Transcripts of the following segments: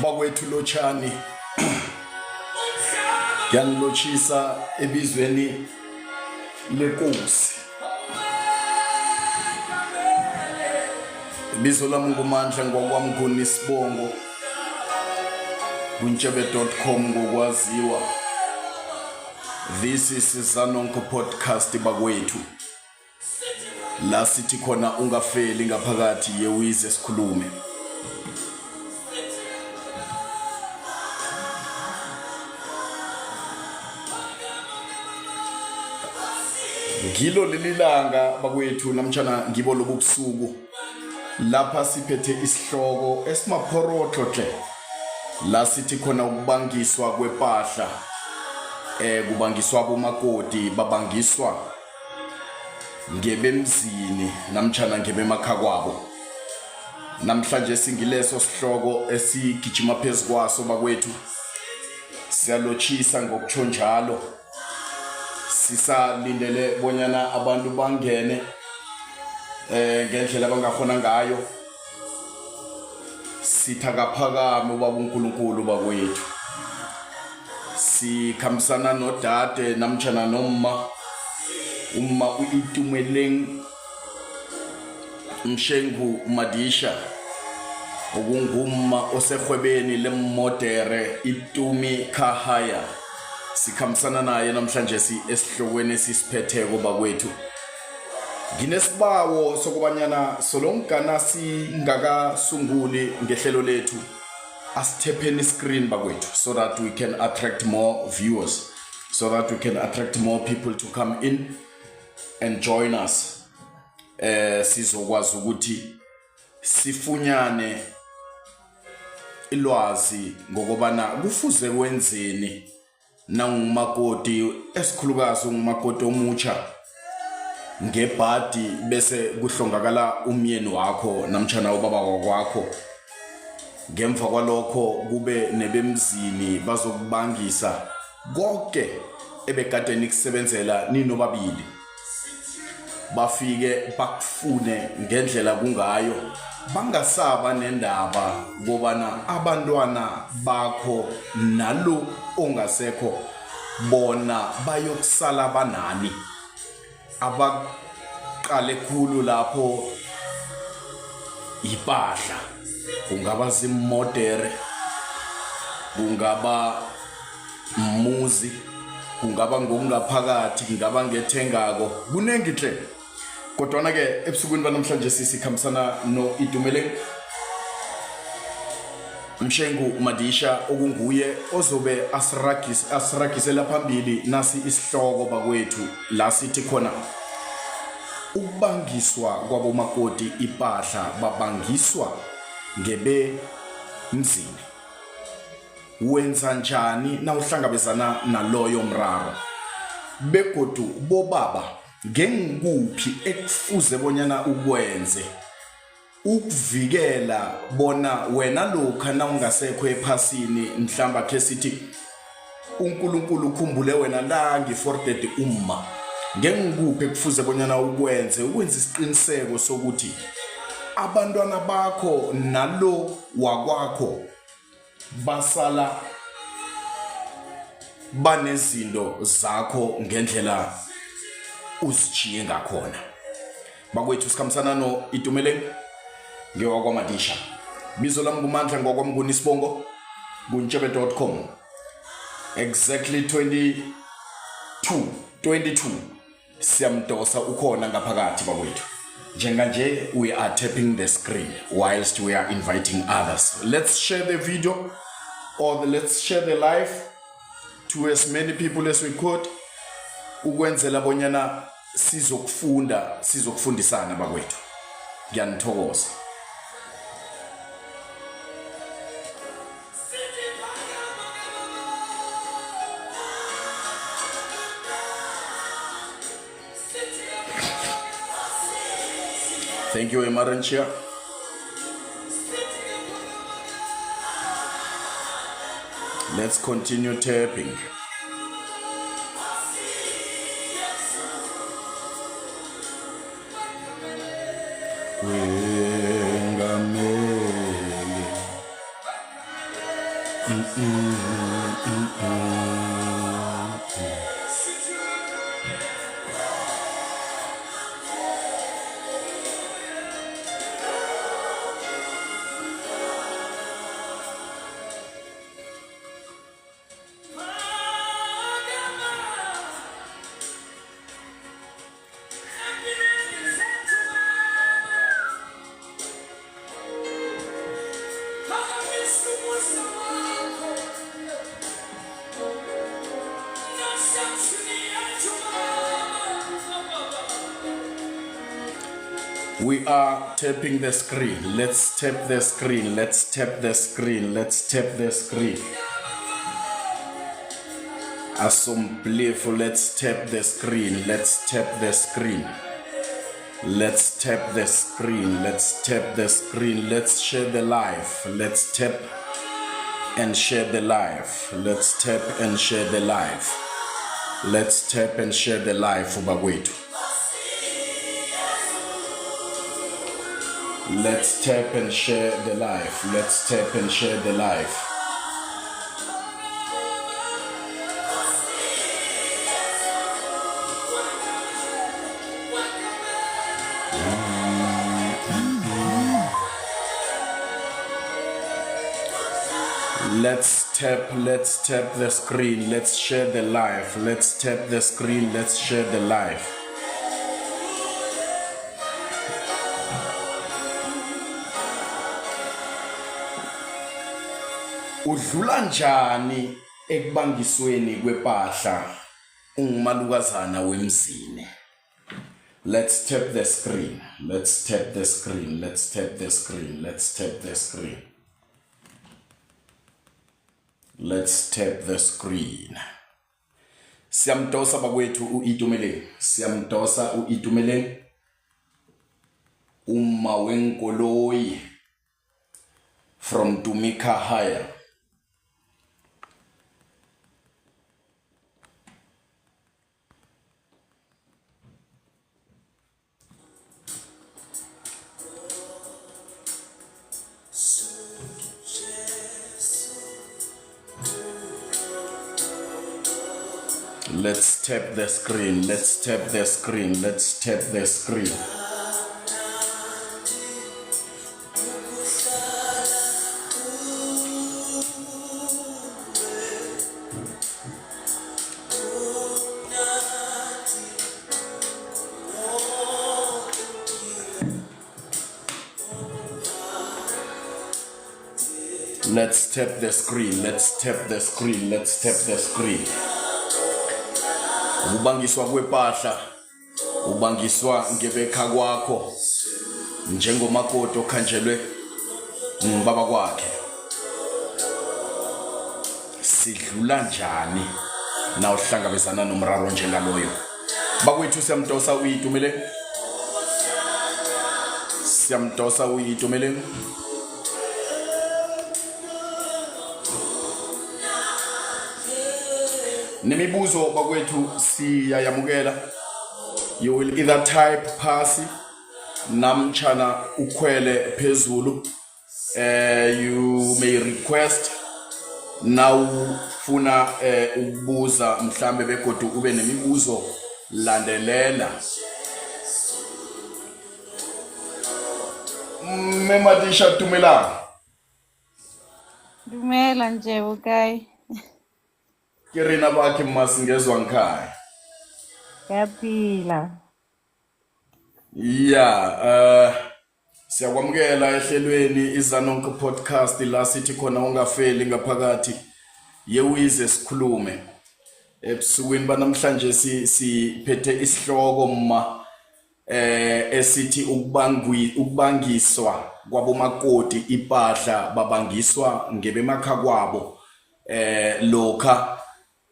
Bakwethu lotshani ngiyangilotshisa ebizweni lenkosi. Ibizo lami nguMandla ngokwami nguNisibongo kuntshebe.com ngokwaziwa. This is Zanonke podcast bakwethu. La sithi khona ungafeli ngaphakathi yewize sikhulume. Ngilo lelilanga bakwethu namtjana ngibo lobusuku lapha siphethe isihloko esimaphorotho hle. La sithi khona ukubangiswa kwepahla kubangiswa bomakoti babangiswa ngebemzini namtjana ngebemakhaya kwabo. Namhlanje singileso sihloko esigijima phezukwaso bakwethu. Siyalotshisa ngokuthonjalo. Sisalindele bonyana abantu bangene ngendlela abangakhona ngayo. Sithakaphakame ubaba uNkulunkulu bakwethu. Sikhambisana nodade namtjana nomma uItumeleng Mshengu Madisha okungumma osehwebeni lemodere Itumi Kahaya. Sikhambisana naye namhlanje esihlokweni esisiphetheko bakwethu. Nginesibawo sokubanyana solongana singakasunguli ngehlelo lethu asitepheni screen bakwethu so that we can attract more viewers, so that we can attract more people to come in and join us. Sizokwazi ukuthi sifunyane ilwazi ngokubana kufuze kwenzeni nangumakoti esikhulukazi ungumakoti omutsha ngebhadi bese kuhlongakala umyeni wakho namtjana ubaba wakwakho. Ngemva kwalokho kube nebemzini bazokubangisa konke ebekade nikusebenzela ninobabili. Bafike bakufune ngendlela kungayo, bangasaba nendaba ngobana abantwana bakho nalo ongasekho bona bayokusala banani. Abaqale khulu lapho ipahla, kungaba zimodere, kungaba umuzi, kungaba ngokungaphakathi, kungaba ngethengako, kunengi hle. Kodwa ke ebusukwini banamhlanje sikhambisana noItumeleng Mshengu Madisha okunguye ozobe asiragisela phambili nasi isihloko bakwethu la sithi khona ukubangiswa kwabomakoti ipahla babangiswa ngebemzini. Wenza njani na uhlangabezana naloyo mraro? Begodu bobaba ngengikuphi ekufuze bonyana ukwenze ukuvikela bona wena lokha na ungasekho ephasini mhlamba ke sithi uNkulunkulu ukhumbule wena la ngiforded umma. Ngengikuphi ekufuze bonyana ukwenze isiqiniseko sokuthi abantwana bakho nalo wakwakho basala banezinto zakho ngendlela uzijiye ngakhona. Bakwethu sikhambisana noItumeleng ngewakwaMadisha. Bizo lami nguMandla ngokwami nguNisibongo kuntshebe.com. Exactly 22 siyamdosa ukhona ngaphakathi bakwethu. Njenganje we are tapping the screen whilst we are inviting others. Let's share the video or let's share the live to as many people as we could. Ukwenzela bonyana sizokufundisana bakwethu. Ngiyanithokoza. Thank you, Emaranchia. Let's continue tapping. Wengame We are tapping the screen. Let's tap the screen. Let's tap the screen. Let's tap the screen. Asomblefo, let's tap the screen. Let's tap the screen. Let's tap the screen. Let's tap the screen. Let's share the live. Let's tap and share the live. Let's tap and share the live. Let's tap and share the live for Bagwetu. Let's tap and share the live. Let's tap and share the live. Let's tap the screen. Let's share the live. Let's tap the screen. Let's share the live. Udlula njani ekubangisweni kwepahla ungumalukazana wemzini? Let's tap the screen. Let's tap the screen. Let's tap the screen. Let's tap the screen. Let's tap the screen. Siyamdosa bakwethu uItumeleng. Siyamdosa uItumeleng. Uma wenkoloyi from Tumika Higher. Let's tap the screen. Let's tap the screen. Let's tap the screen. Let's tap the screen. Let's tap the screen. Let's tap the screen. Ubangiswa kwepahla, ubangiswa ngebekha kwakho njengomakoti okhanjelwe ngubaba kwakhe. Sidlula njani na uhlangabezana nomraro njengaloyo? Bakwethu siyamdosa uItumeleng. Siyamdosa uItumeleng. Nemibuzo bakwethu siyayamukela. You will either type phasi namtshana ukhwele phezulu. You may request nawufuna ukubuza mhlambe begodu ube nemibuzo landelela. Memadisha Tumela. Dumela nje ukai. Kirina bakhe masingezwa ngikhaya. Yaphila. Siyakwamukela ehlelweni iZanonke podcast la sithi khona ungafeli ngaphakathi. Yewize sikhulume. Ebusukwini banamhlanje siphethe isihloko esithi ukubangiswa kwabomakoti ipahla babangiswa ngebemakhaya kwabo lokha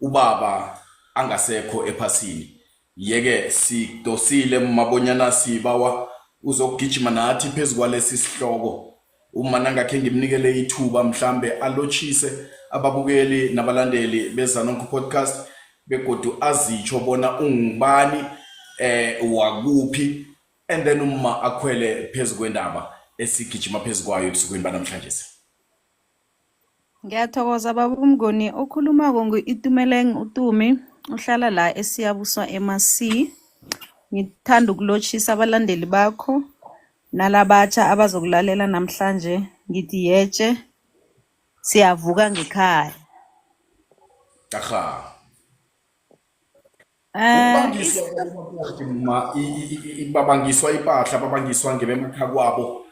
ubaba angasekho ephasini. Yeke sidosile mabonyana sibawa uzogijima nathi phezukwalesi sihloko. Uma nangakhe ngimnikele ithuba mhlambe alochise ababukeli nabalandeli beZanonke podcast begodu azitsho bona ungubani wakuphi, and then uma akhwele phezukwendaba esigijima phezukwayo ebusukwini banamhlanje. Ngiyathokoza baba uMngoni okhulumako ngu-Itumeleng Utumi uhlala la eSiyabuswa eMC. Ngithanda ukulotshisa abalandeli bakho nalabatsha abazokulalela namhlanje. Ngithi yeje siyavuka ngekhaya. Aha. Babangiswa ipahla babangiswa ngebemakhaya kwabo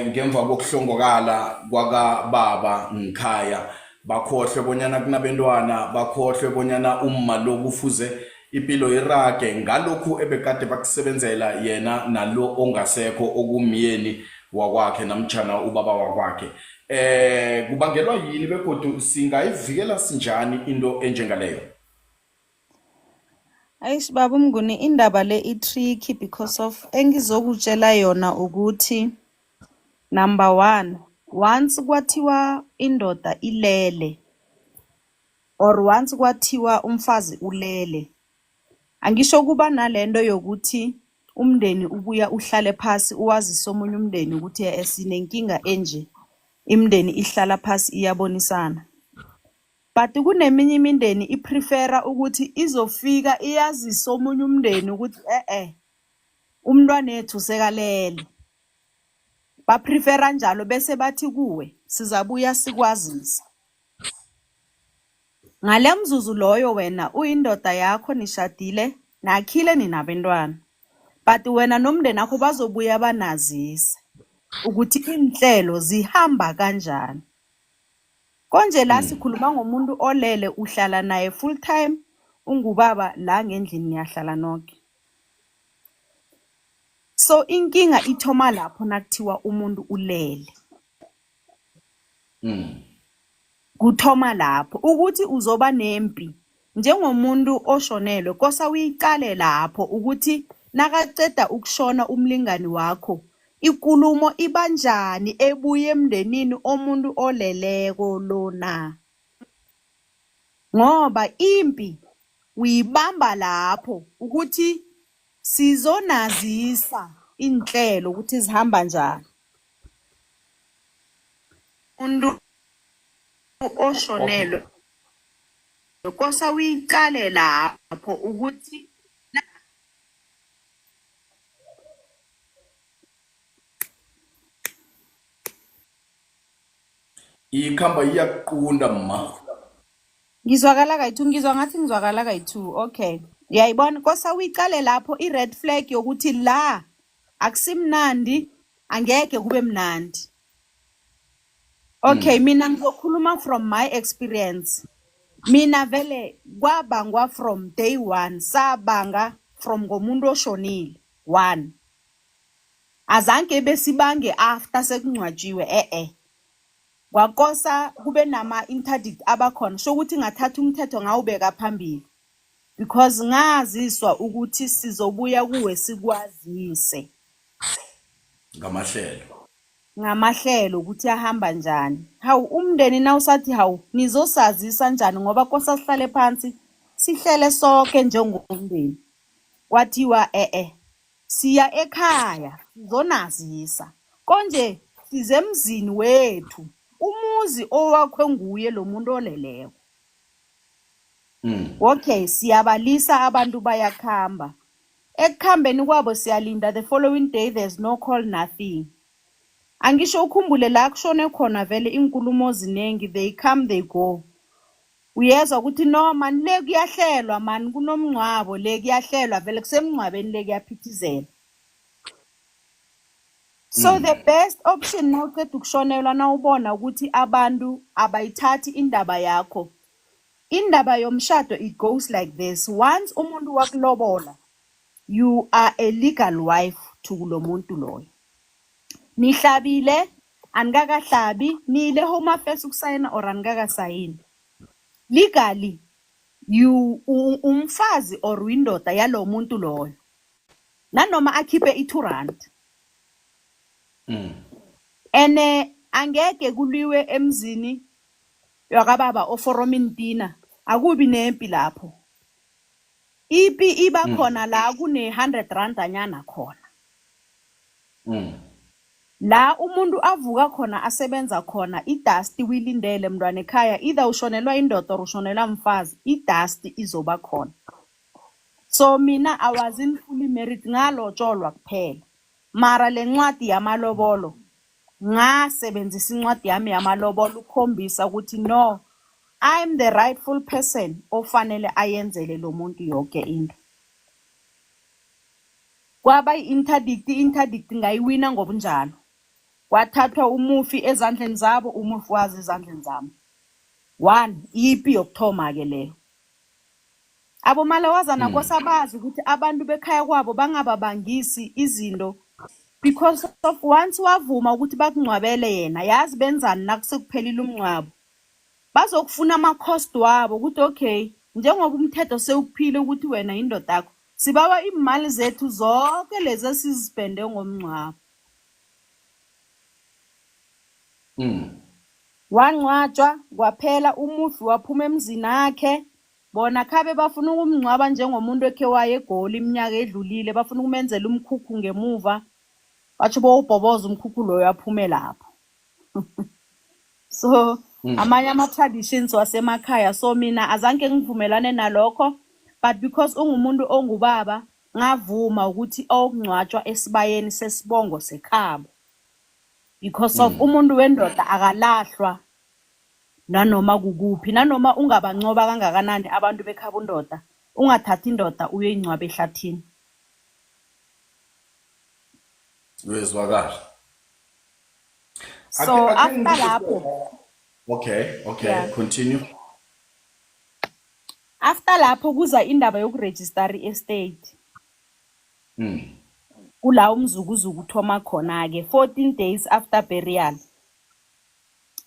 ngemva kokuhlongokala kwakababa ngikhaya bakhohlwe bonyana kunabentwana bakhohlwe bonyana umma lo kufuze impilo irage ngalokhu ebekade bakusebenzela yena nalo ongasekho okumyeni wakwakhe namtjhana ubaba wakwakhe kubangelwa yini begodu singayivikela sinjani into enjengaleyo? Ayish baba uMnguni indaba le i-tricky because of engizokutshela yona ukuthi number 1 once kwathiwa indoda ilele or once kwathiwa umfazi ulele angisho kuba nalento yokuthi umndeni ubuya uhlale phasi uwazise omunye umndeni ukuthi esinenkinga enje imndeni ihlala phasi iyabonisana. But kuneminye imindeni iprefera ukuthi izofika iyazise omunye umndeni ukuthi umntwana wethu sekalele. Baprefera njalo bese bathi kuwe sizabuya sikwazisa. Ngale mzuzu loyo wena uyindoda yakho nishadile nakhile ninabantwana. But wena nomndeni akho bazobuya banazise ukuthi inhlelo zihamba kanjani. Konje la sikhuluma ngomuntu olele uhlala naye full time ungubaba la ngendlini niyahlala nonke. So inkinga ithoma lapho nakuthiwa umuntu ulele. Kuthoma lapho ukuthi uzoba nempi njengomuntu oshonelwe kosa uyiqale lapho ukuthi nakaceda ukushona umlingani wakho ikulumo ibanjani ebuye emndenini omuntu oleleko lona. Ngoba impi uyibamba lapho ukuthi sizonazisa inhlelo ukuthi zihamba njani. Umuntu oshonelwe kosa uyiqale lapho ukuthi ikhamba iyaqunda ma. Ngizwakala kayi-2 ngizwa ngathi ngizwakala kayi-2 okay. Uyayibona kosa uyiqale lapho i-red flag yokuthi la akusimnandi angeke kube mnandi. Okay mina ngizokhuluma from my experience. Mina vele kwabangwa from day 1 sabanga from ngomuntu oshonile 1. Azange besibange after sekungcwatshiwe kwakosa kube nama interdict abakhona so ukuthi ngathatha umthetho ngawubeka phambili because ngaziswa ukuthi sizobuya kuwe sikwazise ngamahlelo ukuthi ahamba njani. Hawu umndeni na usathi hawu nizosazisa njani ngoba kosa sihlale phansi sihlele sonke njengomndeni. Kwathiwa siya ekhaya sizonazisa konje sizemzini wethu umuzi owakhwe nguye lo muntu oleleyo. Okay siyabalisa abantu bayakhamba ekukhambeni kwabo siyalinda the following day there's no call nothing. Angisho ukhumbule la kushone khona vele inkulumo zinengi they come they go. Uyezwa ukuthi no man le kuyahlelwa man kunomncwabo le kuyahlelwa vele kusemncwabeni le kuyaphithizela. So the best option now uqeda ukushonelwa na ubona ukuthi abantu abayithathi indaba yakho. Indaba yomshado it goes like this. Once umuntu wakulobola you are a legal wife to lo muntu loyo. Nihlabile anikakahlabi nile home affairs ukusayina or anikakasayini. Legally you umfazi or indoda yalo muntu loyo. Nanoma akhiphe i2 ene angeke kuliwe emzini yakababa oforomintina akubi nempi lapho. Ipi iba khona la kune 100 rand anyana khona. La umuntu avuka khona asebenza khona idust wilindele mntwana ekhaya either ushonelwa indoda or ushonelwa mfazi idust izoba khona. So mina I wasn't fully married ngalotsholwa kuphela. Mara le ncwadi yamalobolo ngasebenzisa incwadi yami yamalobolo ukukhombisa ukuthi no, I'm the rightful person ofanele ayenzele lo muntu yonke into. Kwaba i-interdict ngayiwina ngobunjalo. Kwathathwa umufi ezandleni zabo, umufi wazi ezandleni zami. 1 ipi yokuthoma ke leyo. Abomalawazana kosabazi ukuthi abantu bekhaya kwabo bangababangisi izinto because of once wavuma ukuthi bakungcwabele yena yazi benzani nakusekuphelile umncwabo. Bazokufuna ama-cost wabo ukuthi okay njengoba umthetho sewukuphile ukuthi wena indoda yakho sibawa imali zethu zonke lezi esizipende ngomncwabo. Wangcwatshwa kwaphela umufi waphuma emzini akhe bona khabe bafuna ukumngcwaba njengomuntu ekhe waye eGoli iminyaka edlulile bafuna ukumenzela umkhukhu ngemuva bathi bowubhoboza umkhukhu loyo aphume lapho. So amanye ama-traditions wasemakhaya so mina azange ngivumelane nalokho but because ungumuntu ongubaba ngavuma ukuthi okungcwatshwa esibayeni sesibongo sekhabo because of umuntu wendoda akalahlwa nanoma kukuphi nanoma ungabancoba kangakanani abantu bekhaba undoda ungathathi indoda uyoyincwaba ehlathini. Uyezwakala. So after lapho Okay, yeah. Continue. After lapho kuza indaba yokuregister i-estate. Kula umzukuzuku uthoma khona ke 14 days after burial.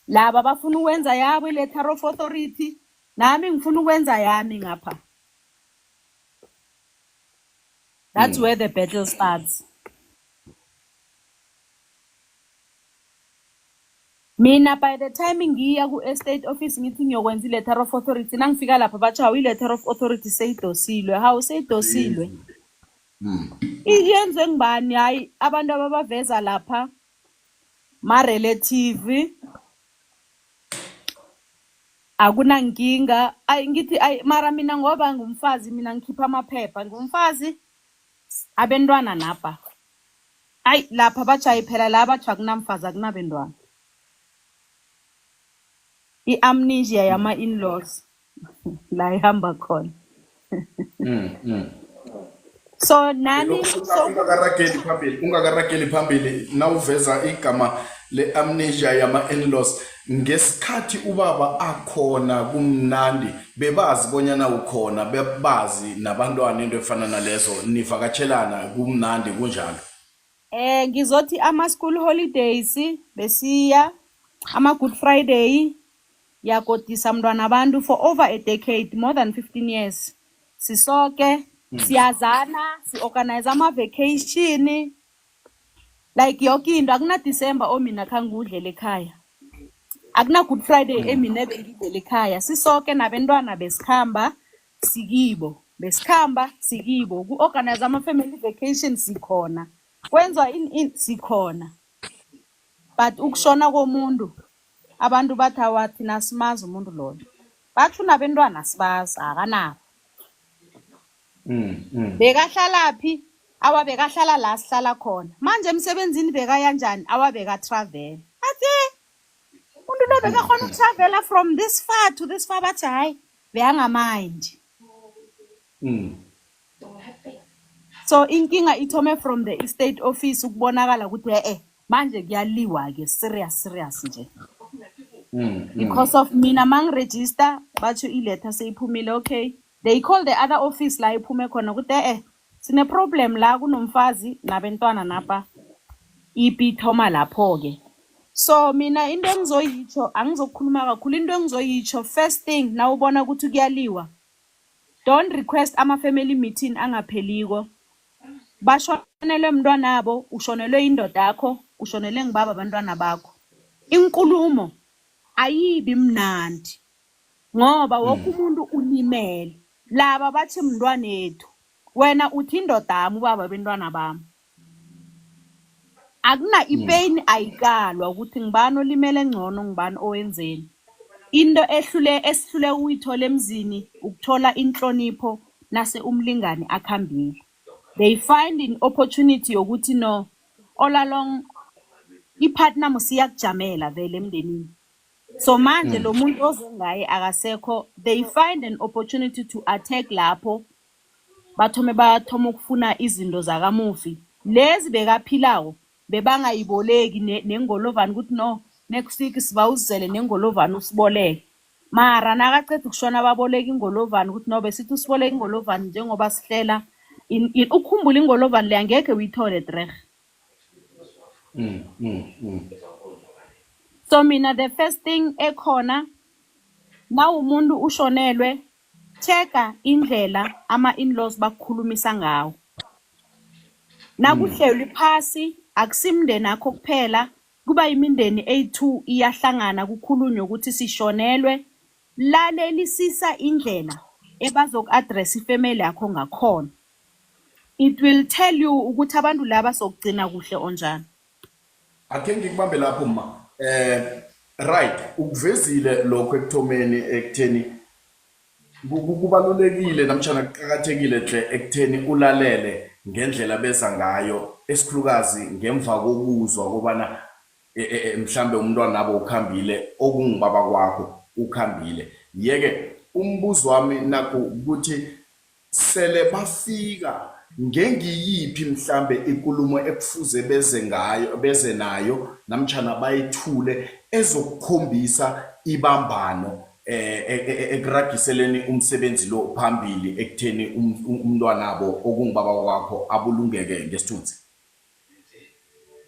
Laba bafuna ukwenza yabo i-letter of authority nami ngifuna ukwenza yami ngapha. That's where the battle starts. Mina by the time ngiya ku-estate office ngithi ngiyokwenza i-letter of authority nangifika lapha bathi hawu i-letter of authority seyidosilwe. Hawu seyidosilwe. Iyenze ngibani hayi abantu ababaveza lapha ma-relative akunankinga ngithi mara mina ngoba ngumfazi mina ngikhipha amaphepha ngumfazi abentwana napha lapha bathi phela la bathi akunamfazi akunabentwana. I-amnesia yama-in-laws la ihamba khona. So nami ungakarageli phambili nawuveza igama le-amnesia yama-in-laws ngesikhathi ubaba akhona kumnandi bebazi bonyana ukhona bebazi nabantwana into efana nalezo nivakatshelana kumnandi kunjalo. Ngizothi ama-school holidays besiya ama-Good Friday yakodisa mntwana abantu for over a decade, more than 15 years. Sisoke siyazana, si-organize ama-vacation like yonke into. Akuna December omina khange udlele ekhaya, akuna Good Friday emina ebengidlele ekhaya. Sisoke nabentwana besikhamba sikibo, besikhamba sikibo, ku-organize ama-family vacation sikhona, kwenza sikhona. But ukushona komuntu abantu bathi awathi nasimazi umuntu loyo bathi unabentwana sibazi akanabo. Bekahlalaphi awa bekahlala la sihlala khona manje emsebenzini bekaya njani awa bekatravel. Athi umuntu lo bekakhona ukutravela from this far to this far bathi hayi beyangamind. So inkinga ithome from the estate office ukubonakala ukuthi manje kuyaliwa ke serious nje. Because of mina mangiregister bathi iletter seyiphumile. Okay, they call the other office la iphume khona ukuthi sine problem la kunomfazi nabantwana napha ipi thoma lapho ke. So mina into engizoyitsho angizokhuluma kakhulu. Into engizoyitsho first thing na ubona ukuthi kuyaliwa, don't request ama family meeting angapheliko. Bashonelwe mntwana abo, ushonelwe indoda yakho, ushonele ngibaba abantwana bakho. Inkulumo ayibi mnandi ngoba wonke umuntu ulimele. Laba bathi mntwana ethu wena uthi indoda yami ubaba abantwana bami. akuna ipain ayikalwa ukuthi ngibani olimele ngcono ngibani owenzeni. Into esihlule uyithola emzini ukuthola inhlonipho nase umlingani akhambile. They find an opportunity yokuthi no all along ipartner musiyakujamela vele emndenini. So manje lo muntu ozengaye akasekho, they find an opportunity to attack lapho bathoma ukufuna izinto zakamufi lezi bekaphilawo bebangayiboleki nengolovani ukuthi no next week sibawuzele nengolovani usiboleke. Mara nakaceda ukushona baboleka ingolovani ukuthi no besithi usiboleka ingolovani njengoba sihlela ukukhumbula ingolovani le angeke uyithole dreg. So mina the first thing ekhona now umuntu ushonelwe checka indlela ama-in-laws bakukhulumisa ngawo. Nakuhlelwe phasi akusimndeni akho kuphela kuba imindeni eyi-2 iyahlangana kukhulunywe ukuthi sishonelwe lalelisisa indlela ebazoku-address ifamily yakho ngakhona. It will tell you ukuthi abantu laba sokugcina kuhle onjani. Ake ngikubambe lapho ma. Right, ukuvezile lokho ekuthomeni ekutheni kubalulekile namtjana kuqakathekile hle ekutheni ulalele ngendlela beza ngayo esikhulukazi ngemva kokuzwa kobana mhlambe umntwana nabo ukhambile okungibaba kwakho ukhambile. Yeke umbuzo wami naku ukuthi sele bafika ngengiyiphi mhlambe inkulumo ekufuze beze nayo namtjana bayithule ezokukhombisa ibambano ekuragiseleni umsebenzi lo phambili ekutheni umntwana nabo okungibaba kwakho abulungeke ngesithunzi.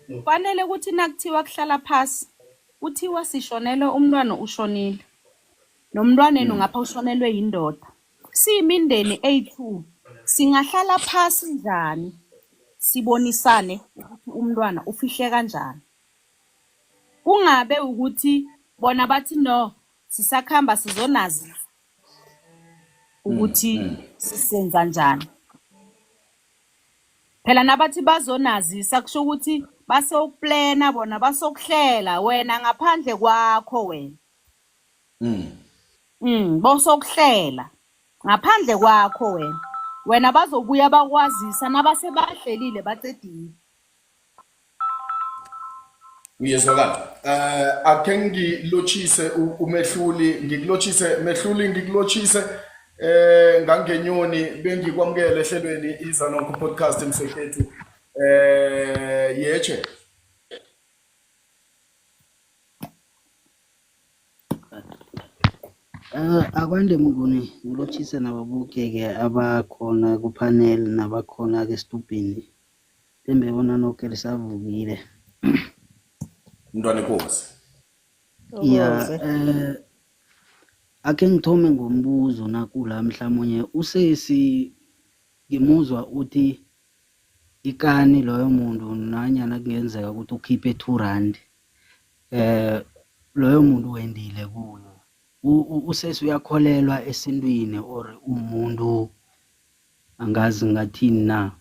Kufanele ukuthi nakuthiwa kuhlala phasi kuthiwa sishonelwe umntwana ushonile nomntwaneni ngapha ushonelwe yindoda siyimindeni eyi-2 singahlala phasi njani sibonisane ukuthi umntwana ufihle kanjani. Kungabe ukuthi bona bathi no sisakhamba sizonazi ukuthi sisenza njani. Phela nabathi bazonazisa kusho ukuthi basokuplana bona basokuhlela wena ngaphandle kwakho wena. Bosokuhlela ngaphandle kwakho wena bazobuya bakwazisa nabase bahlelile bacedile. Uyezwakala. Ake ngilotshise umehluli ngikulochise ngangenyoni bengikwamukele ehlelweni iZanonke podcast emsefethu. Yeche Akwande Mnguni ngilotshise nababukeke abakhona kupanel nabakhona ke stupini. Tembe bona nonke lisavukile. mntwana enkosi. Ya ake ngithome ngombuzo nakula mhlawumnye usesi ngimuzwa uthi ikani loyo muntu nanyana kungenzeka ukuthi ukhiphe 2 rand. Loyo muntu wendile kuyo. Usesi uyakholelwa esintwini or umuntu angazi ngathini na.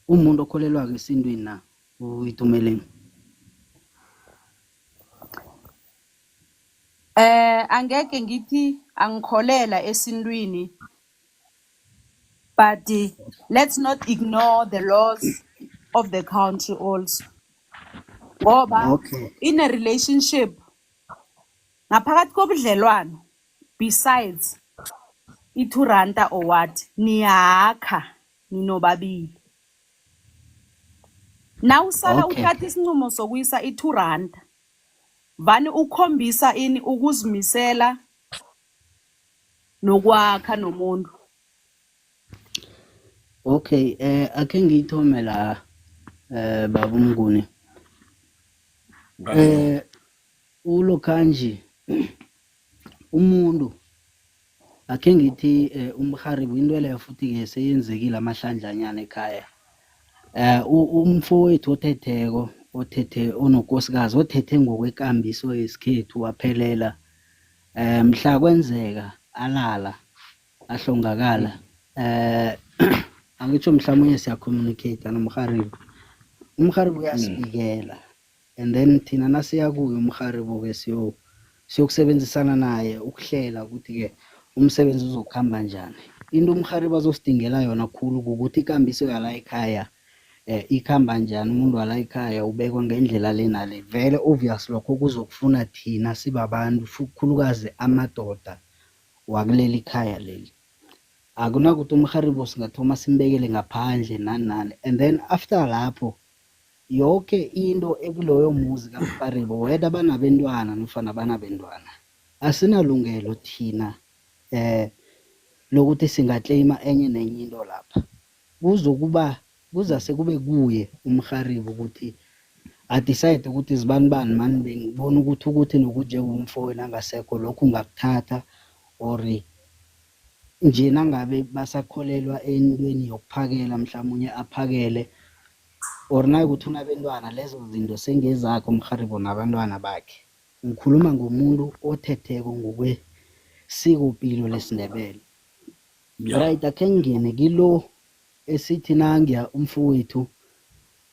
Umuntu okholelwa esintwini na uyitumeleni. Angeke ngithi angikholela esintwini but let's not ignore the laws of the country also. Ngoba in a relationship ngaphakathi kobudlelwano besides i-2 ranta or what niyakha ninobabili. Na usala uthatha isinqumo sokuyisa i-2 ranta vani ukhombisa ini ukuzimisela nokwakha nomuntu. Ake ngiyithome la baba Mnguni. Ulokhanji umuntu ake ngithi umharibu into leyo futhi ke seyenzekile amahlandlanyana ekhaya. Umfowethu othetheko othethe onokosikazi othethe ngokwekambiso yesikhethu waphelela mhla kwenzeka alala ahlongakala angitsho mhlawumnye siya communicate nomharibu umrharibo uyasibikela and then thina nasiya kuyo umrharibo ke siyokusebenzisana naye ukuhlela ukuthi ke umsebenzi uzokuhamba njani. Into umrharibo azosidingela yona khulu ukuthi ikambiso yala ekhaya ikhamba njani, umuntu wala ekhaya ubekwa ngendlela le nale. Vele obvious lokho kuzokufuna thina sibabantu khulukazi amadoda wakuleli ikhaya leli. Akunakuthi umrharibo singathoma simbekele ngaphandle nani nani, and then after lapho yonke into ekuloyo muzi kamrharibo whether banabentwana nofana banabentwana asinalungelo thina lokuthi singakleyima enye nenye into lapha. Kuzase kube kuye umrharibo ukuthi adecide ukuthi zibanibani mani bengibona ukuthi nokuthi umfowenu angasekho lokhu ngakuthatha, or nje nangabe basakholelwa entweni yokuphakela mhlawumnye aphakele, or naye ukuthi unabentwana lezo zinto sengezakho umrharibo nabantwana bakhe. Ngikhuluma ngomuntu othetheko ngokwesikopilo lesiNdebele. Right, akhe ngene kilo esithi nangiya umfowethu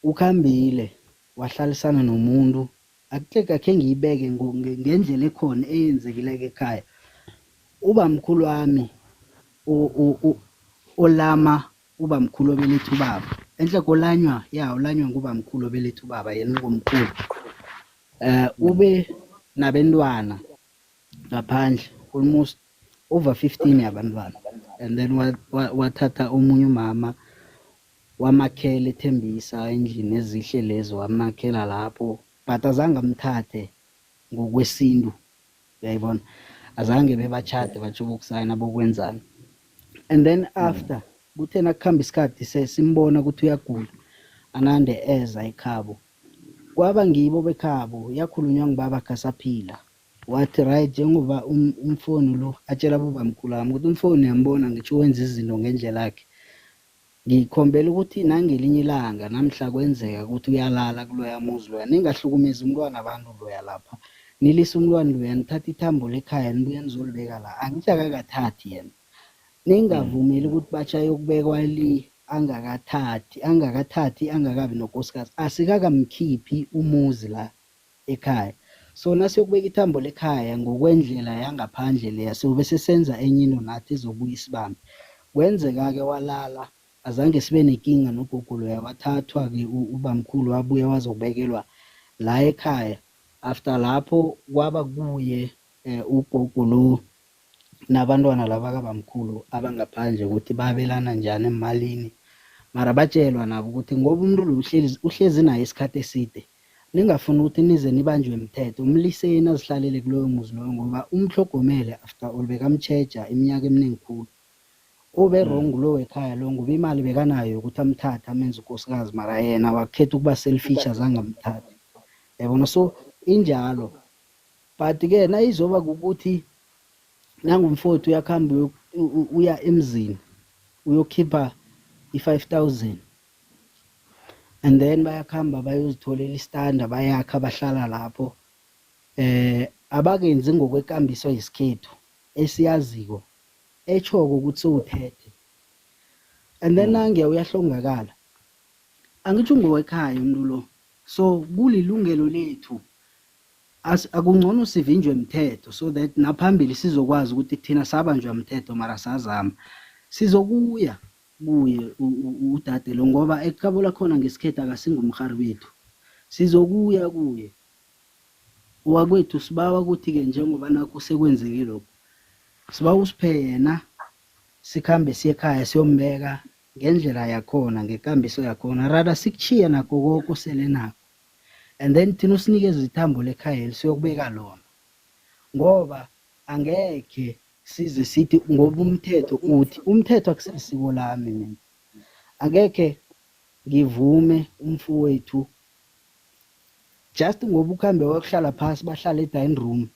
ukhambile wahlalisana nomuntu, akhe ngiyibeke ngendlela ekhona eyenzekileke ekhaya. Ubamkhulu wami olama ubamkhulu obeletha ubaba enhle kolanywa ulanywa ngubamkhulu obeletha ubaba yena ngomkhulu. Ube nabentwana ngaphandle almost over 15 yabantwana, and then wathatha omunye umama wamakhela ethembisa endlini ezihle lezo wamakhela lapho, but azange amthathe ngokwesintu, uyayibona, azange bebachade batsho bokusayina bokwenzana. And then after kuthe nakuhamba isikhathi simbona ukuthi uyagula anande eza ekhabo, kwaba ngibo bekhabo yakhulunywa ngibaba kasaphila, wathi right njengoba umfowenu lo atshela bobamkhulu wami ukuthi umfowenu yambona ngitsho wenza izinto ngendlela yakhe, ngikhombela ukuthi nangelinye ilanga namhla kwenzeka ukuthi uyalala kuloya muzi loya, ningahlukumezi umntwana abantu loya lapha, nilise umntwana loya nithatha ithambo lekhaya nibuye nizolibeka la. Angithi akakathathi yena, ningavumeli ukuthi batsha yokubekwa li angakathathi angakabi nokosikazi, asikakamkhiphi umuzi la ekhaya. So nasiyokubeka ithambo lekhaya ngokwendlela yangaphandle leya sobe sesenza enye into nathi ezobuya isibambe. Kwenzeka-ke walala, azange sibe nenkinga nogogo loya, wathathwa-ke ubamkhulu wabuya wazobekelwa la ekhaya. After lapho kwaba kuye ugogo lo nabantwana laba kabamkhulu abangaphandle ukuthi babelana njani emalini, mara batshelwa nabo ukuthi ngoba umuntu lo uhlezi naye isikhathi eside, ningafuni ukuthi nize nibanjwe imithetho, umliseni azihlalele kuloyo muzi loyo, ngoba umhlogomele after all bekamtjheja iminyaka eminingi khulu. Ube wrong lo wekhaya lo, ngoba imali bekanayo ukuthi amthathe amenze ukosikazi, mara yena wakhetha ukuba selfish azange amthathe, yabona. So injalo, but-ke nayizoba ukuthi nangumfowethu uyakhamba uya emzini uyokhipha i-5,000, and then bayakhamba bayozitholela istanda bayakha bahlala lapho, abakenzi ngokwekambiso yesikhethu esiyaziko etshoko ukuthi sowuthethe, and then nange uyahlongakala, angitsho ngowekhaya umuntu lo. So kulilungelo lethu, akungcono sivinjwe imithetho so that naphambili sizokwazi ukuthi thina sabanjwa imithetho mara sazama sizokuya kuye udade lo, ngoba ekukhabola khona ngesikhethu akasingumrhari wethu, sizokuya kuye wakwethu. Sibawa ukuthi-ke njengoba nakho sekwenzekile lokho, sibawa usiphe yena, sikhambe siye ekhaya siyombeka ngendlela yakhona, ngekambiso yakhona, rada sikuchiya nakho koko sele nakho, and then thina usinikeze ithambo lekhaya lisiyokubeka lona, ngoba angekhe size sithi ngoba umthetho uthi, umthetho akusilisiko lami mina, angekhe ngivume umfowethu just ngoba ukhambe wakuhlala phasi bahlala e-dining room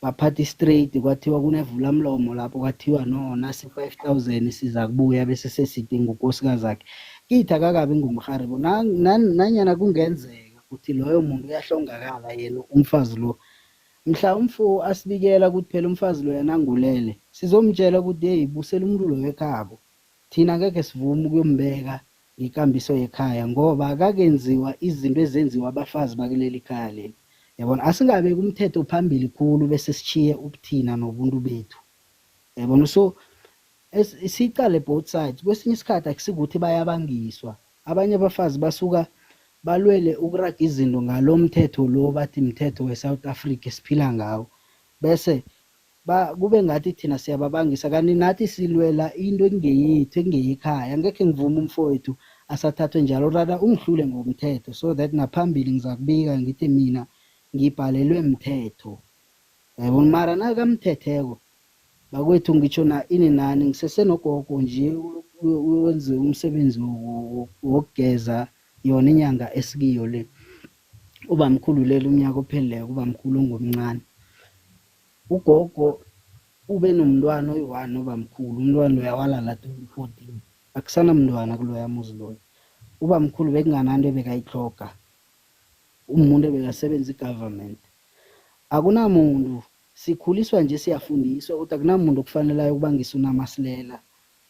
baphathi straight, kwathiwa kunevula mlomo lapho, kwathiwa no nasi 5,000 siza kubuya bese sesidinga unkosikazi wakhe. Kithi akakabi ngumrharibo, nanyana kungenzeka ukuthi loyo muntu uyahlongakala yena umfazi lo, mhla umfo asibikela ukuthi phela umfazi lo yanangulele, sizomtshela ukuthi hey busela umuntu lo ekhabo, thina ngeke sivume ukuyombeka ngekambiso yekhaya ngoba akakenziwa izinto ezenziwa abafazi bakuleli khaya leli. Yabona, asingabeki umthetho phambili khulu bese sishiye ubuthina nobuntu bethu. Yabona, so siyicale both sides. Kwesinye isikhathi akusikuthi bayabangiswa, abanye abafazi basuka balwele ukuraga izinto ngalo mthetho lo bathi mthetho we-South Africa esiphila ngawo, bese kube ngathi thina siyababangisa kanti nathi silwela into engeyethu engeyekhaya. Angekhe ngivume umfowethu asathathwe njalo, rada ungihlule ngomthetho so that naphambili ngiza kubika ngithi mina ngibhalelwe mthetho. Yabona, mara nakamthetheko bakwethu ngitsho na ini nani ngisesenogogo nje wenze umsebenzi wokugeza yona inyanga esikiyo le. Ubamkhulu lela umnyaka opheleleko, ubamkhulu ongomncane, ugogo ube nomntwana oyi-1 ubamkhulu. Umntwana loya walala 2014, akusana mntwana kuloya muzi loyo. Ubamkhulu bekungananto bekayihloga, umuntu ebekasebenza i-government. Akunamuntu, sikhuliswa nje siyafundiswa ukuthi akunamuntu okufanele ukubangisa unamasilela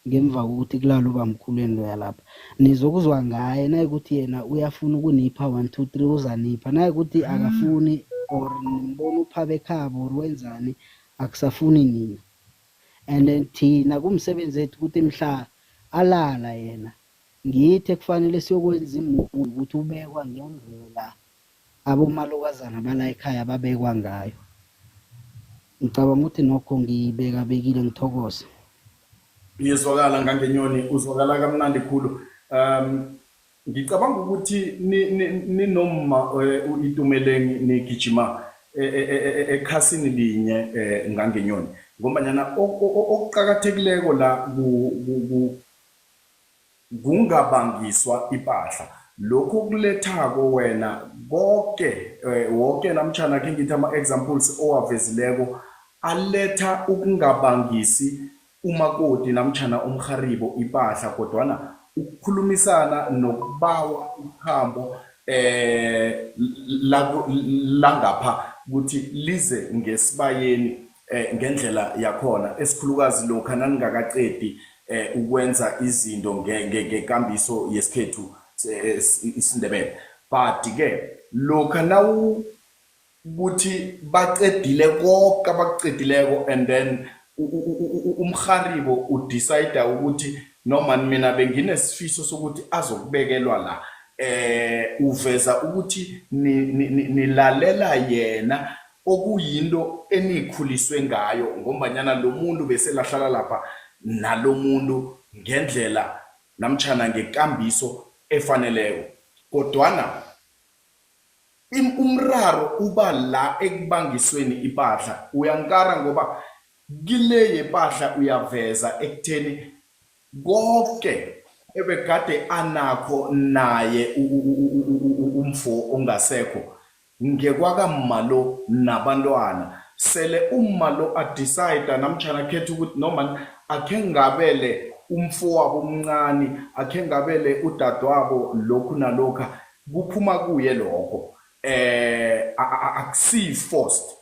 ngemva kokuthi kulala ubamkhulweni loya lapha. Nizokuzwa ngaye nayikuthi yena uyafuna ukunipha 1 2 3 uzanipha, nayikuthi akafuni or nimbona uphabe ekhabo or wenzani akusafuni nina. And then thina kumsebenzi wethu ukuthi mhla alala yena ngithe kufanele siyokwenza imuvi ukuthi ubekwa ngendlela abomalokazana bala ekhaya babekwa ngayo. Ngicabanga ukuthi nokho ngibekabekile, ngithokoze. Iyezwakala ngangenyoni, uzwakala kamnandi khulu. Ngicabanga ukuthi ninoma uItumeleng nigijima ekhasini linye ngangenyoni ngombanyana okuqhakathekileko la kungabangiswa ipahla. Lokho kulethako wena wonke namtjana khe ngithi ama-examples owavezileko aletha ukungabangisi umakoti namtjana umkharibo ipahla, kodwana ukukhulumisana nokubawa ukhambo langapha ukuthi lize ngesibayeni ngendlela yakhona, esikhulukazi lokha naningakaqedi ukwenza izinto ngekambiso yesikhethu isiNdebele. But ke lokha nawu ukuthi baqedile konke abakucedileko and then umkharibo udecide ukuthi noma mina benginesifiso sokuthi azokubekelwa la, uveza ukuthi nilalela yena okuyinto enikhuliswe ngayo ngombanyana lo muntu bese lahlala lapha nalo muntu ngendlela namtjana ngekambiso efaneleko. Kodwana umraro uba la ekubangisweni ipahla. Uyankara ngoba kile yepahla uyaveza ekutheni konke ebekade anakho naye umfo ongasekho ngekwakamalo nabantwana. Sele umalo adecide namtjana khetha ukuthi noma akhe ngabele umfowabo omncane, akhe ngabele udadewabo lokhu nalokhu, kuphuma kuye lokho. Akusi-forced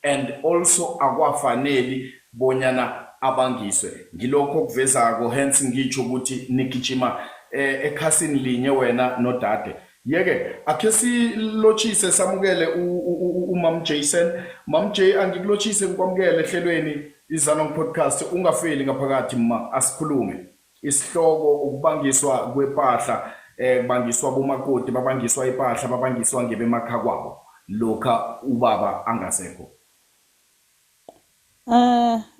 and also akwafaneli bonyana abangiswe. Ngilokho okuvezako, hence ngitsho ukuthi nigijima ekhasini linye wena nodade. Yeke akhe silotshise samukele uMam Jason. Mam J, angikulotshise ngikwamukele ehlelweni Izanong Podcast. Ungafeli ngaphakathi ma, asikhulume. Isihloko ukubangiswa kwepahla, kubangiswa bomakoti, babangiswa ipahla, babangiswa ngebemakhaya kwabo lokha ubaba angasekho.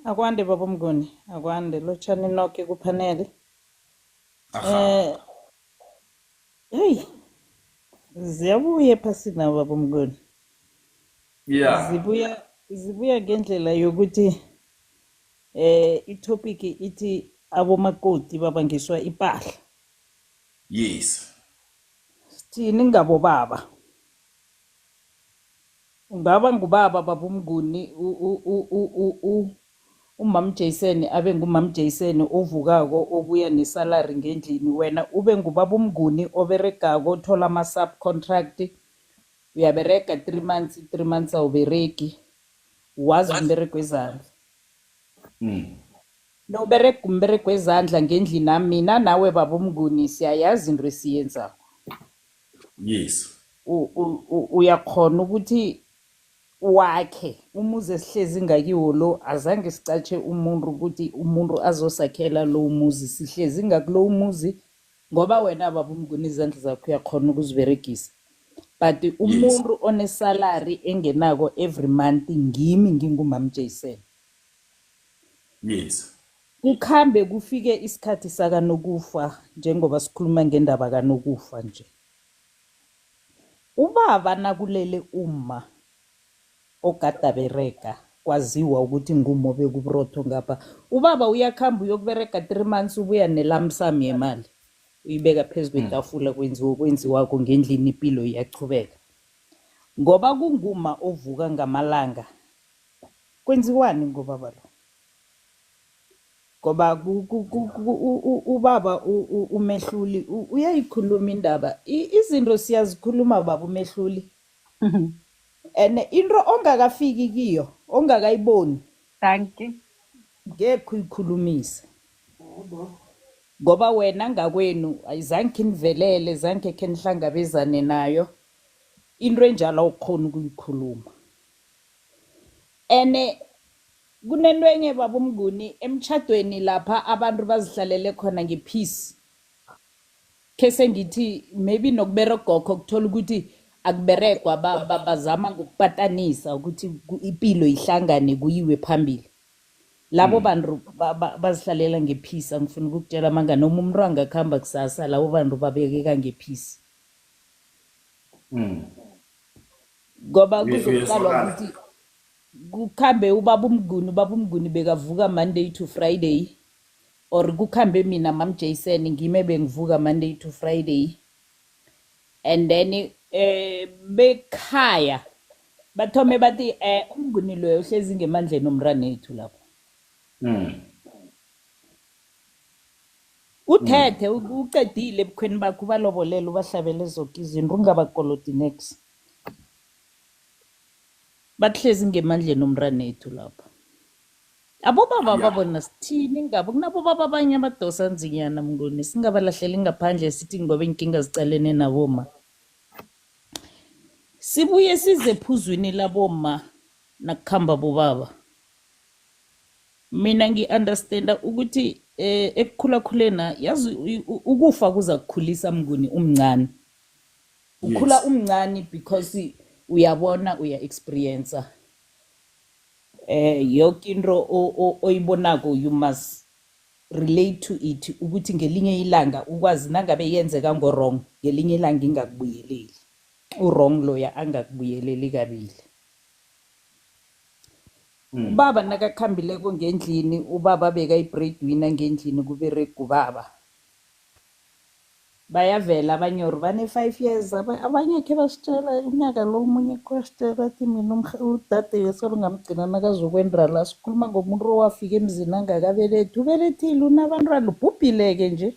Akwande baba Mnguni, akwande lotshani noke kuphanele. Hey, ziyabuya ephasini baba Mnguni. Yeah. Zibuya ngendlela yokuthi itopic ithi abomakoti babangiswa ipahla. Yes. Sithini ngabo baba? Ungaba ngubaba baba Mnguni uMam Jason abe nguMam Jason ovukako obuya nesalary ngendlini, wena ube ngubaba Mnguni oberegako othola ama subcontract, uyaberega 3 months 3 months awuberegi, wazi umberego wezandla. Noberega umberego wezandla ngendlini nami mina nawe babomnguni siyayazi into esiyenzako. Yes. Uyakhona ukuthi wakhe umuzi esihlezi ngakiwo lo azange sicatshe umuntu ukuthi umuntu azosakhela lo umuzi sihlezi ngakulo umuzi ngoba wena babomnguni izandla zakho uyakhona ukuziberegisa. But umuntu onesalary engenako every month ngimi ngingumam Jason. Yes. Kukhambe kufike isikhathi sakanokufa njengoba sikhuluma ngendaba kanokufa nje. Ubaba nakulele uma ogada bereka kwaziwa ukuthi ngumo bekubrotho ngapha. Ubaba uyakhamba uyokubereka 3 months ubuya nelamsam yemali. Uyibeka phezu kwetafula kwenziwako ngendlini impilo iyachubeka. Ngoba kunguma ovuka ngamalanga. Kwenziwani ngobaba lo? Ngoba ubaba umehluli uyayikhuluma indaba. Izinto siyazikhuluma baba umehluli. And into ongakafiki kiyo, ongakayiboni, Dankie. ngeke uyikhulumise. Ngoba wena ngakwenu ayizange inivelele, zange khe nihlangabezane nayo. Into enjalo awukhona ukuyikhuluma. Ene kunento enye babomnguni emtchadweni lapha abantu bazihlalele khona ngepeace. Kese ngithi maybe nokuberegokho ukuthola ukuthi akuberegwa bazama ngokupatanisa ukuthi impilo ihlangane kuyiwe phambili. Labo bantu bazihlalela ngepeace angifuni ukukutshela manga noma umuntu angakhamba kusasa labo bantu babekeka ngepeace. Ngoba kuzoqalwa ukuthi kukhambe ubaba umnguni bekavuka Monday to Friday or kukhambe mina mam Jason ngime bengivuka Monday to Friday and then bekhaya bathome bathi umnguni loyo uhlezi ngemandleni omrane ethu lapho. Uthethe uqedile ebukhweni bakho balobolela ubahlabele zonke izinto ungabakoloti next. Bahlezi ngemandleni omrane ethu lapho. Abobaba babona sithini ngabo kunabo baba abanye abadosa nzinyana mnguni singabalahleli ngaphandle sithi ngoba inkinga zicalene naboma. Sibuye size ephuzwini laboma nakukhamba bobaba. Mina ngi-understanda ukuthi ekukhulakhulena yazi ukufa kuza kukhulisa mnguni umncane. Ukhula umncane because uyabona uya-experience. Yonke into oyibonako you must relate to it ukuthi ngelinye ilanga ukwazi nangabe yenzeka ngo-wrong ngelinye ilanga ingakubuyeleli. U-wrong loya angakubuyeleli kabili. Ubaba nakakhambileko ngendlini ubaba bekayi-breadwinner ngendlini kuberega ubaba. Bayavela abanye or bane-5 years abanye khe basitshela unyaka lo omunye kwasitshela athi mina udade wesolo ngamgcina nakazokwenda la sikhuluma ngomuntu owafika emzini angakabelethi ubelethile unabantwana ubhubhileke nje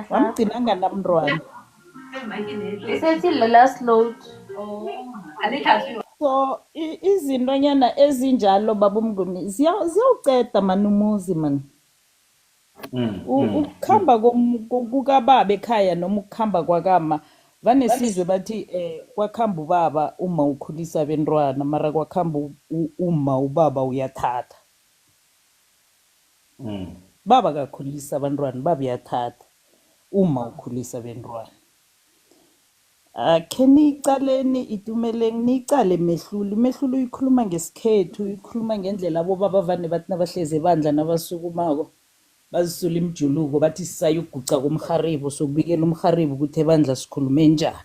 wamgcina anganamntwana. So izintonyana ezinjalo babomnguni ziyawuceda mani umuzi mani. Ukukhamba kukababa ekhaya noma ukukhamba kwakama vane sizwe bathi kwakhamba ubaba uma ukhulisa abentwana mara kwakhamba uma ubaba uyathatha. Baba kakhulisa abantwana baba uyathatha uma ukhulisa abentwana. Khe niyicaleni itumeleni niyicale mehluli uyikhuluma ngesikhethu uyikhuluma ngendlela abobaba vane bathi nabahlezi ebandla nabasukumako bazisula imjuluko bathi sisayoguca kumharibo sokubikela umharibo ukuthi ebandla sikhulume njani.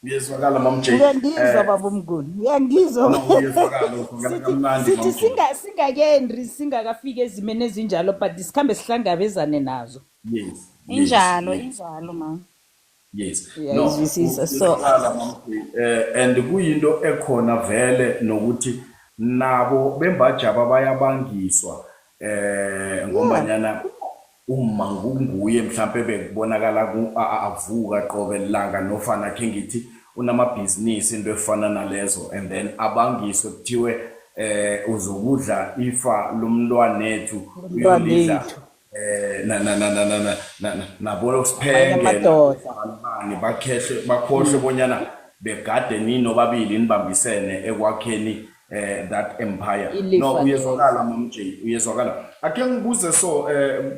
Uyezwakala mam J. Uyangizwa babomnguni uyangizwa. Sithi singakendi singakafika ezimeni ezinjalo but sikhambe sihlangabezane nazo. Yes. Injalo ma. Yes. Uyayizwisisa so and kuyinto ekhona vele nokuthi nabo bembajaba bayabangiswa ngomanyana uma nguye mhlambe bekubonakala avuka qobe langa nofana khe ngithi unamabhizinisi into efana nalezo and then abangiswe kuthiwe uzokudla ifa lomntwanethu uyolidla Umntwanethu. nabo Amanye siphenge amadoda. bani bakhohle bonyana begade nini babili nibambisene ekwakheni that empire. Ilifa No, lelo. uyezwakala Mom J, uyezwakala. Ake ngibuze so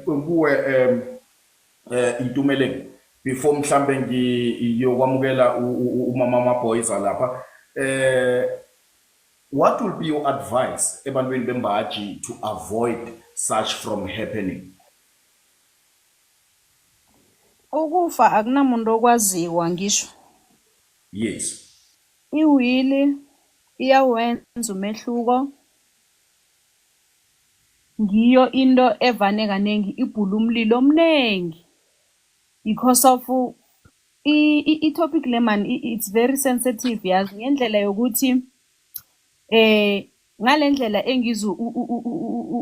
kuwe Itumeleng before mhlambe ngiyokwamukela umama Maboys lapha. What will be your advice ebantwini bembaji to avoid such from happening? Ukufa akunamuntu okwaziwa ngisho. Yes. Iwili iyawenza umehluko. Ngiyo into evane kanengi ibhula umlilo omnengi. Because of i-topic le man it's very sensitive yazi ngendlela yokuthi ngalendlela engizu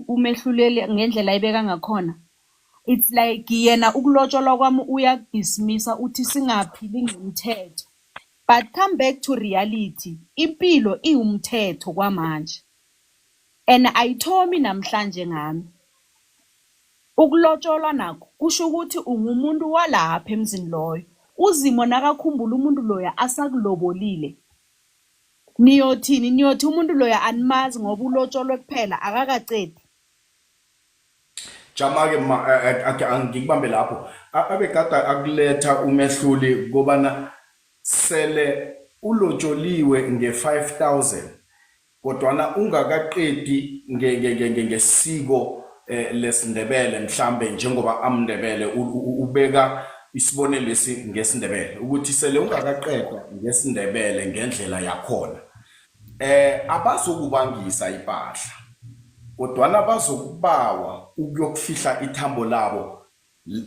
umehluleli ngendlela ibeka ngakhona. It's like yena ukulotsholwa kwami uyakudismissa uthi singaphili ngomthetho. But come back to reality. Impilo iwumthetho kwamanje. And ayithomi namhlanje ngami. Ukulotsholwa nakho kusho ukuthi ungumuntu walapha emzini loyo. Uzimo nakakhumbula umuntu loya asakulobolile. Niyothi umuntu loya animazi ngoba ulotsholwe kuphela akakacedi. Jama-ke angikubambe lapho abekade akuletha umehluli kobana sele ulotsholiwe nge-5,000 kodwana ungakaqedi ngesiko lesindebele mhlambe njengoba amndebele ubeka isibonelo lesi ngesindebele ukuthi sele ungakaqeda ngesindebele ngendlela yakhona abazokubangisa ipahla kodwana bazokubawa ukuyokufihla ithambo labo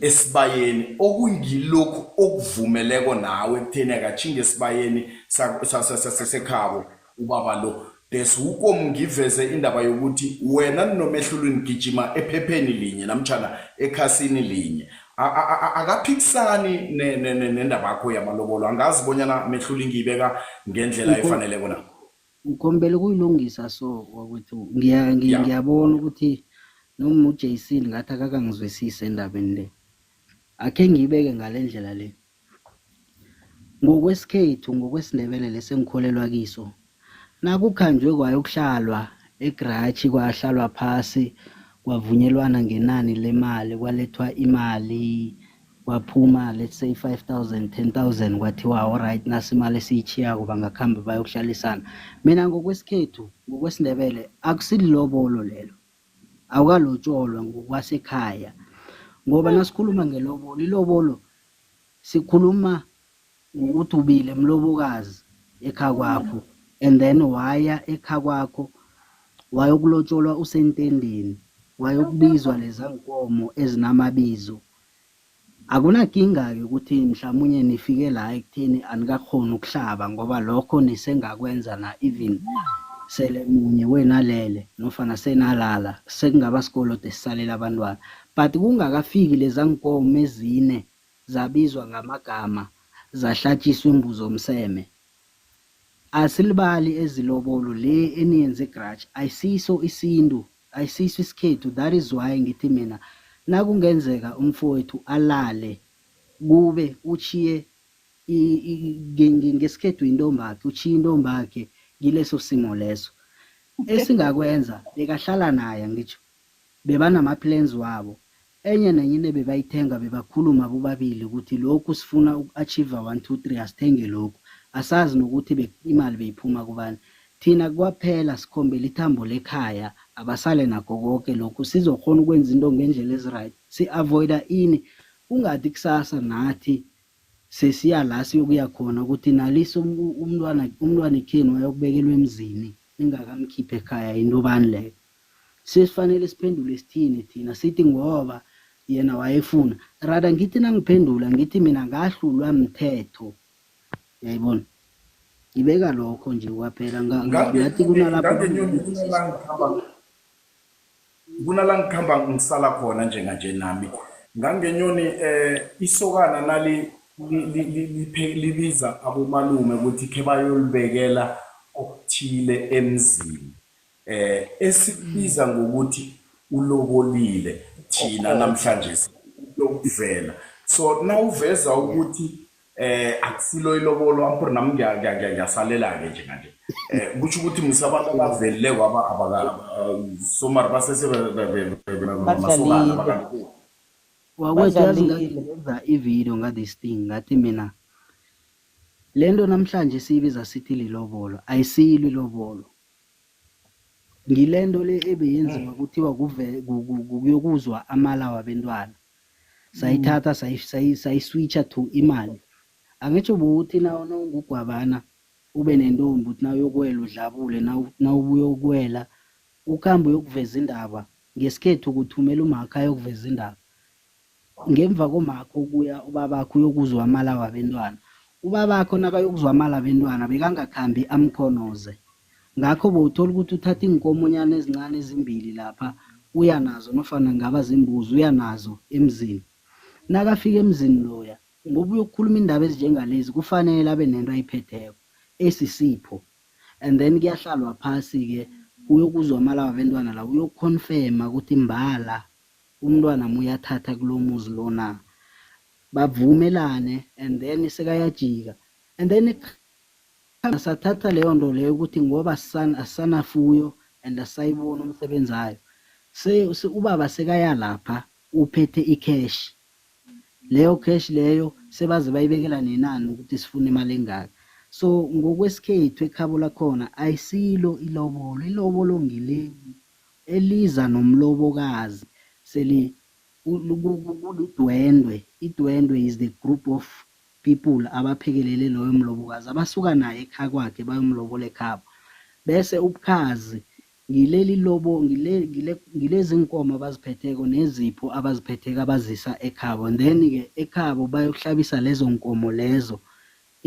esibayeni okuyilokhu okuvumeleko nawe ekutheni akachinge esibayeni sekhabo ubaba lo desukom ngiveze indaba yokuthi wena nomehlulweni gijima ephepheni linye namtjana ekhasini linye akaphikisani nendaba yakho yamalobolo angazi bonyana mehluli ngiyibeka ngendlela efaneleko na ngikhombele kuyilungisa so wakwethu ngiyabona ukuthi noma uJason ngathi akakangizwisise endabeni le akhe ngiyibeke ngalendlela le ngokwesikhethu ngokwesindebele lesengikholelwa kiso nakukhanjwe kwayokuhlalwa eGrachi kwahlalwa phasi kwavunyelwana ngenani lemali kwalethwa imali kwaphuma let's say 5,000 10,000 kwathiwa alright nasimali esiyichiyako bangakhamba bayokuhlalisana mina ngokwesikhethu ngokwesindebele akusililobolo lelo awukalotsholwa ngokwasekhaya ngoba nasikhuluma ngelobolo ilobolo sikhuluma ukuthi ubile mlobokazi ekhaya kwakho and then waya ekhaya kwakho wayokulotsholwa usentendeni wayokubizwa lezankomo ezinamabizo akunakinga-ke ukuthi mhlawumunye nifike la ekutheni anikakhona ukuhlaba ngoba lokho nisengakwenza na even sele munye wenalele nofana senalala sekungaba sikolodo esisalela abantwana but kungakafiki lezankomo ezine zabizwa ngamagama zahlatshiswa imbuzo omseme asilibali ezilobolo le eniyenze eGrachi ayisiso isintu ayisiso isikhethu that is why ngithi mina nakungenzeka umfowethu alale kube uchiye ngesikhethu intombakhe uchiye intombakhe kileso simo leso esingakwenza bekahlala naye ngitsho bebanama plans wabo enye nenye bebayithenga bebakhuluma bobabili ukuthi lokhu sifuna ukuachieve 1 2 3 asithenge lokhu asazi nokuthi imali beyiphuma kubani thina kwaphela sikhombela ithambo lekhaya abasale nakho konke lokhu sizokhona ukwenza into ngendlela eziright si-avoida ini ungathi kusasa nathi sesiya la siyokuya khona ukuthi naliso umntwana ekheni wayokubekelwa emzini ningakamkhiphe ekhaya into bani leyo sesifanele siphendule sithini thina sithi ngoba yena wayefuna rada ngithi nangiphendula ngithi mina ngahlulwa mthetho yayibona ibeka lokho nje kwaphela ngathi kunala ngikhamba ngisala khona njenganje nami ngangenyoni isokana nali libiza abomalume ukuthi khe bayolibekela okuthile emzini esikubiza ngokuthi ulobolile thina namhlanje lokuvela so nawuveza ukuthi akusilo ilobolo ampur nami ngiyasalela ke nje kanje kusho ukuthi musabantu abavelile kwaba somar basese masokana badlalile wakwethu yazi badlalile ngenza ividiyo nga-this thing ngathi mina lento namhlanje siyibiza sithi lilobolo ayisilo ilobolo ngilento le ebeyenziwa kuthiwa kuyokuzwa amala wabentwana sayithatha sayiswitcha to imali angitsho bokuthi nawungugwabana ube nentombi uthi nawuyokuwela udlabule nawubuya ukuwela ukuhamba uyokuveza indaba ngesikhethu kuthumela umakho ayokuveza indaba ngemva komakho kuya ubabakho uyokuzwa amala wabentwana ubabakho nakayokuzwa amala wabentwana bekangakhambi amkhonoze ngakho bowuthola ukuthi uthatha iinkomonyana ezincane ezimbili lapha uya nazo nofana ngaba zimbuzi uya nazo emzini nakafika emzini loya ngoba uyokukhuluma indaba ezinjengalezi kufanele abe nento ayiphetheko esisipho and then kuyahlalwa phasi-ke uyokuzwa amala wabentwana la uyokuconfirma ukuthi mbala umntwana muyathatha kulo muzi lona bavumelane and then sekayajika and then sathatha leyo nto leyo ukuthi ngoba asanafuyo and asayibona umsebenzi wayo ubaba sekaya lapha uphethe icash leyo cash leyo sebaze bayibekela nenani ukuthi sifuna imali engaka so ngokwesikhethu ekhabo lakhona ayisilo ilobolo ngile eliza nomlobokazi seli kulidwendwe idwendwe is the group of people abaphekelele loyo mlobokazi abasuka naye ekhaya kwakhe bayomlobola ekhabo bese ubukhazi ngileli lobo ngilezi inkomo abaziphetheko nezipho abaziphetheko abazisa ekhabo and then-ke ekhabo bayokuhlabisa lezo nkomo lezo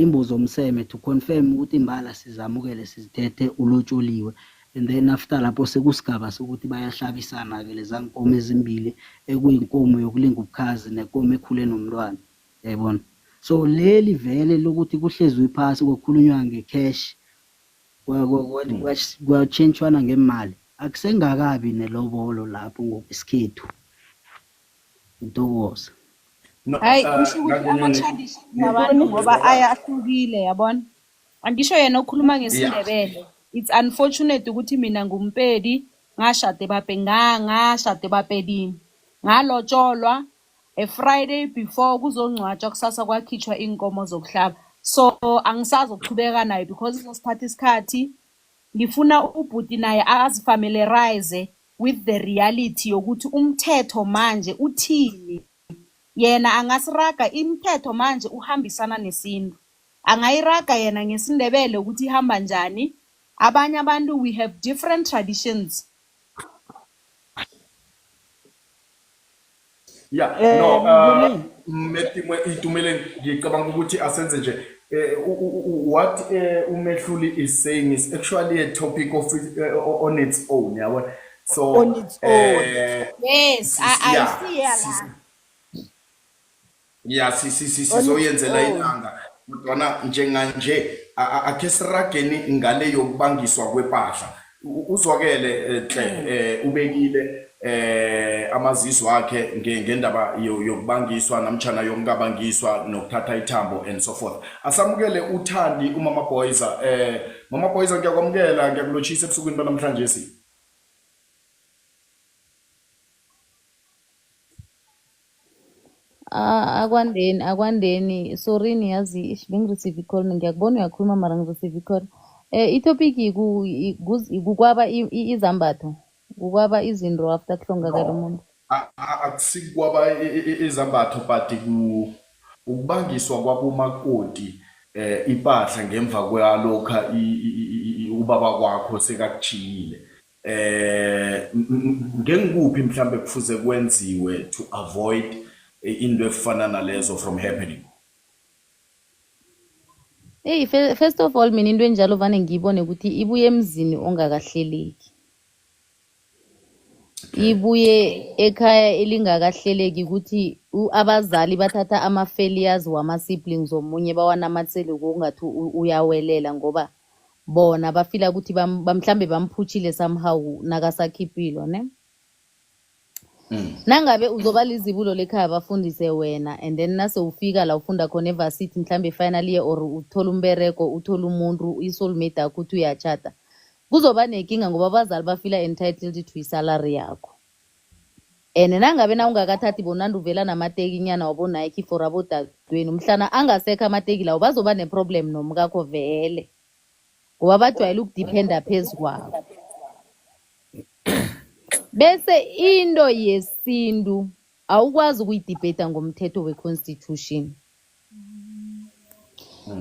imbuzo omseme to confirm ukuthi imbala sizamukele sizithethe ulotsholiwe and then after lapho sekusigaba sokuthi bayahlabisana-ke leza nkomo ezimbili ekuyinkomo yokulinga ubukhazi nenkomo ekhule nomntwana yayibona so leli vele lokuthi kuhlezwe phasi kokhulunywa ngecash kwatshentshwana ngemali akusengakabi nelobolo lapho ngokwesikhethu intokozo hayi kusho ukuthi ama-tradition abantu ngoba ayahlukile yabona angisho yena okhuluma ngesindebele it's unfortunate ukuthi mina ngumpedi ngashada ebapedini ngalotsholwa a Friday before kuzongcwatshwa kusasa kwakhitshwa inkomo zokuhlaba so angisazi ukuchubeka nayo because izosiphatha isikhathi ngifuna ubhuti naye azifamiliarize with the reality yokuthi umthetho manje uthini yena angasiraga imithetho manje uhambisana nesintu angayiraga yena ngesindebele ukuthi ihamba njani abanye abantu we have different traditions yeah no Mpumi, metimwe itumeleni ngicabanga ukuthi asenze nje what umehluli is saying is actually a topic of on its own yabona so on its own yes I yeah see la yeah on its sizoyenzela own ilanga kodwana njenganje akhe sirageni ngale yokubangiswa kwepahla uzwakele ubekile amazizo akhe ngendaba yokubangiswa namtjana yokungabangiswa nokuthatha ithambo and so forth asamukele uthandi umama Boyza mama Boyza ngiyakwamukela ngiyakulotshisa ebusukwini banamhlanje akwandeni sorry niyazi bengireceive icall ngiyakubona uyakhuluma mara ngireceive icall itopic kukwaba izambatho kukwaba izinto after kuhlongakala umuntu akusikwaba izambatho but ukubangiswa kwabomakoti impahla ngemva kwalokha ubaba kwakho sekakuchiyile ngengikuphi mhlambe kufuze kwenziwe to avoid into efana nalezo from happening hey first of all mina into enjalo vane ngiyibone ukuthi ibuye emzini ongakahleleki ibuye ekhaya elingakahleleki ukuthi abazali bathatha ama-failures wama-siblings omunye bawanamathele ngokungathi uyawelela ngoba bona bafila ukuthi mhlambe bamphutshile somehow nakasakhiphilo ne nangabe uzoba lizibulo lekhaya bafundise wena and then nase ufika la ufunda khona evarsity mhlambe final year or uthola umbereko uthola umuntu isoulmate yakho ukuthi uyachata kuzoba nenkinga ngoba abazali bafila entitled to isalary yakho and nangabe na ungakathathi bonanda uvela namatekinyana wabo Nike for abodadweni umhlana angasekho amateki lawo bazoba neproblem nomkakho vele ngoba bajwayele ukudependa phezu kwabo bese into yesintu awukwazi ukuyidebate ngomthetho we-constitution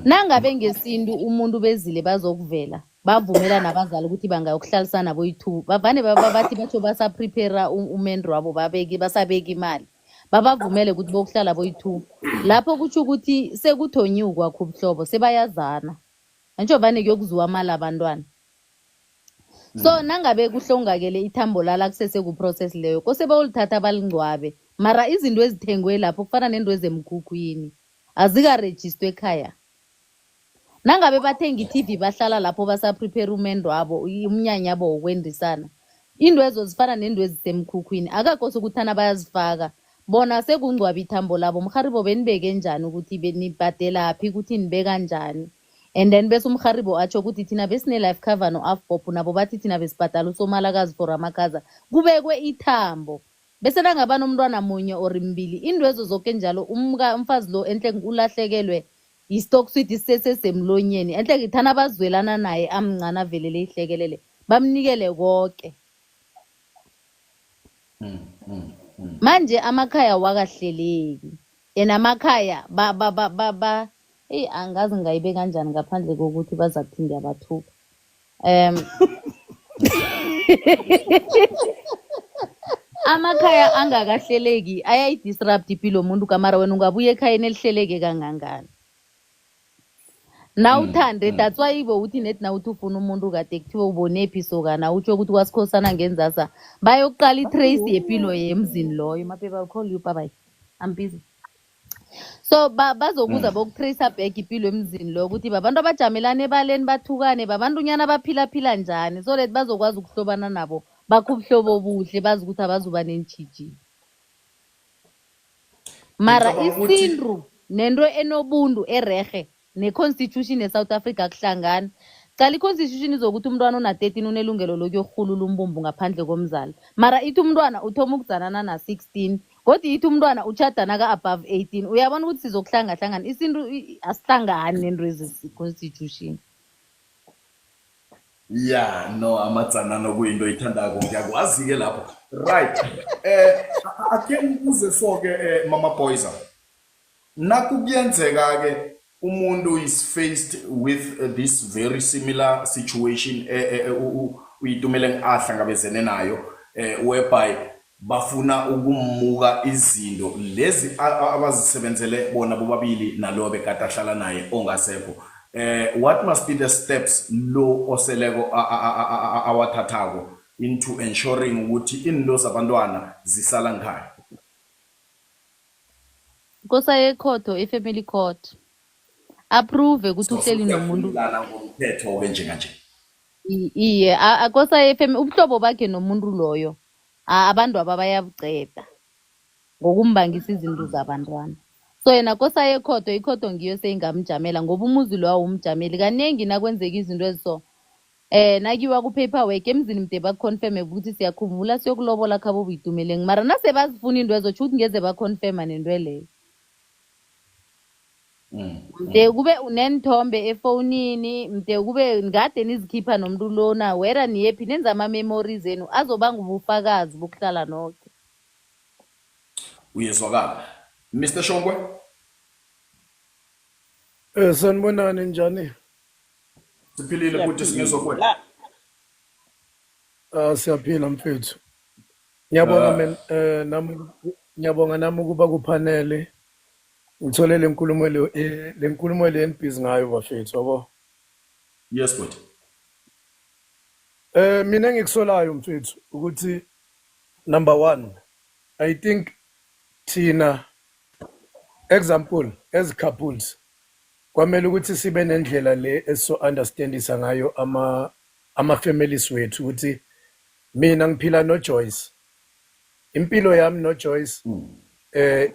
nangabe ngesintu umuntu bezile bazokuvela bavumela nabazali ukuthi bangayokuhlalisana boyi-2 bavane bathi batsho basaprepare umendo wabo basabeka imali babavumele ukuthi bokuhlala boyi-2 lapho kutsho ukuthi sekuthonyukwa kubuhlobo sebayazana antsho vane kuyokuziwa amali abantwana so nangabe kuhlongakele ithambo lala kusese ku-process leyo kose bayolithatha balingcwabe mara izinto ezithengwe lapho kufana nento ezemkhukhwini azikarejistwe ekhaya nangabe bathenga i-TV bahlala lapho basaprepare umendo wabo umnyanya wabo wokwendisana into ezo zifana nento ezisemkhukhwini akakose ukuthana bayazifaka bona sekungcwaba ithambo labo mharibo benibeke njani ukuthi benibhadelaphi ukuthi nibeka njani and then bese umharibo atsho ukuthi thina besine-life cover no-afbop nabo bathi thina besibhadala usomalakazi for amakhaza kubekwe ithambo bese nangaba nomntwana munye or mbili into ezo zoke njalo umfazi lo enhle ulahlekelwe i-stock sweet isesesemlonyeni enhle ngithana bazwelana naye amncane avelele ihlekelele bamnikele konke manje amakhaya wakahleleki enamakhaya angazi ngayibe kanjani ngaphandle kokuthi bazakuthinde abathuka amakhaya angakahleleki ayayidisrupt impilo yomuntu kamara wena ungabuya ekhayeni elihleleke kangangani nawuthande that's why ibo uthi nethi nawuthi ufuna umuntu kade kuthiwe ubonephi sokana utsho ukuthi kwasikhosana ngenzasa bayokuqala itrace yempilo yemzini loyo mapepa I'll call you bye I'm busy so bazokuza bokutrace back impilo emzini lo ukuthi babantu abajamelane ebaleni bathukane babantunyana baphila njani so that bazokwazi ukuhlobana nabo bakho ubuhlobo obuhle bazi ukuthi abazuba nentshiji mara isintu nento enobuntu erehe ne-constitution eSouth Africa kuhlangana cala i-constitution izokuthi umntwana ona-13 unelungelo lokuyokurhulula umbumbu ngaphandle komzali mara ithi umntwana uthoma ukuzanana na-16 kodwa ithi umntwana utshadana ka-above 18 uyabona ukuthi sizokuhlangahlangana isintu asihlangani nento ezi-constitution yeah no amadzanano kuyinto ithandako ngiyakwazi-ke lapho right ake ngibuze so-ke mama Boyza nakuyenzeka-ke umuntu is faced with this very similar situation uyitumele ahlangabezene nayo whereby bafuna ukummuka izinto lezi abazisebenzele bona bobabili nalo bekade ahlala naye ongasekho what must be the steps lo oseleko awathathako into ensuring ukuthi inlo zabantwana zisala ngikhaya kosa yekhotho i-family court approve ukuthi uhleli nomuntu ngomthetho benjenganje iye akosa ye-family ubuhlobo bakhe nomuntu loyo abantu aba bayabuceda ngokumbangisa izinto zabantwana so yena kosa yekhotho ikhotho ngiyo seyingamjamela ngoba umuzi lo awumjameli kaningi nakwenzeka izinto eziso nakiwa ku-paperwork emzini mde bakuconfirme ukuthi siyakhumbula siyokulobola khabo buyitumeleng mara nase bazifuna into ezo tsho ukuthi ngeze baconfirma nento leyo mde kube unenithombe efonini mde kube ngade nizikhipha nomuntu lona wera niyephi nenza ama-memories enu azobanga ubufakazi bokuhlala nonke uyezwakala Mr. Shongwe sanibonani njani siphilile futhi singezokwenza siyaphila mfethu ngiyabonga ngiyabonga nami ukuba kuphanele ngithole le nkulumo le enibhizi ngayo bafethu yabo yes but mina engikusolayo mfethu ukuthi number one, I think thina example as couples kwamele ukuthi sibe nendlela le eso understandisa ngayo ama families wethu ukuthi mina ngiphila no Joyce. Impilo yami no Joyce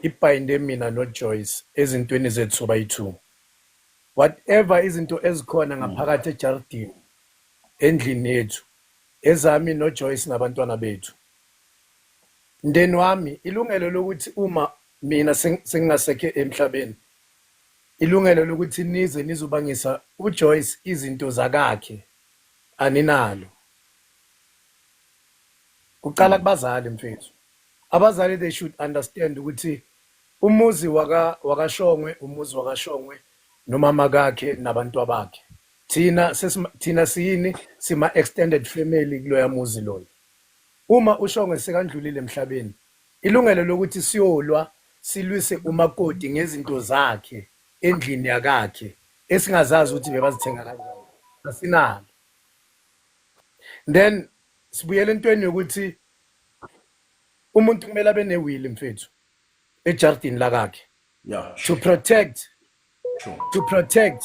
ibhayinde mina no Joyce ezintweni zethu bayi2. Whatever izinto ezikhona ngaphakathi ejardini endlini yethu ezami no Joyce nabantwana bethu. Ndeni wami ilungelo lokuthi uma mina sengingasekhe emhlabeni ilungelo lokuthi nize nizobangisa uJoyce izinto zakakhe aninalo. Kuqala kubazali mfethu. Abazali they should understand ukuthi umuzi wakashongwe umuzi wakashongwe nomama kakhe nabantu bakhe. Thina siyini sima extended family kuloya muzi loyo. Uma ushongwe sekandlulile emhlabeni ilungelo lokuthi siyolwa silwise umakoti ngezinto zakhe endlini yakakhe esingazazi ukuthi bebazithenga kanjani asinalo. Then sibuyele entweni yokuthi umuntu kumele abe newill mfethu ejardini lakakhe Yeah, to protect sure.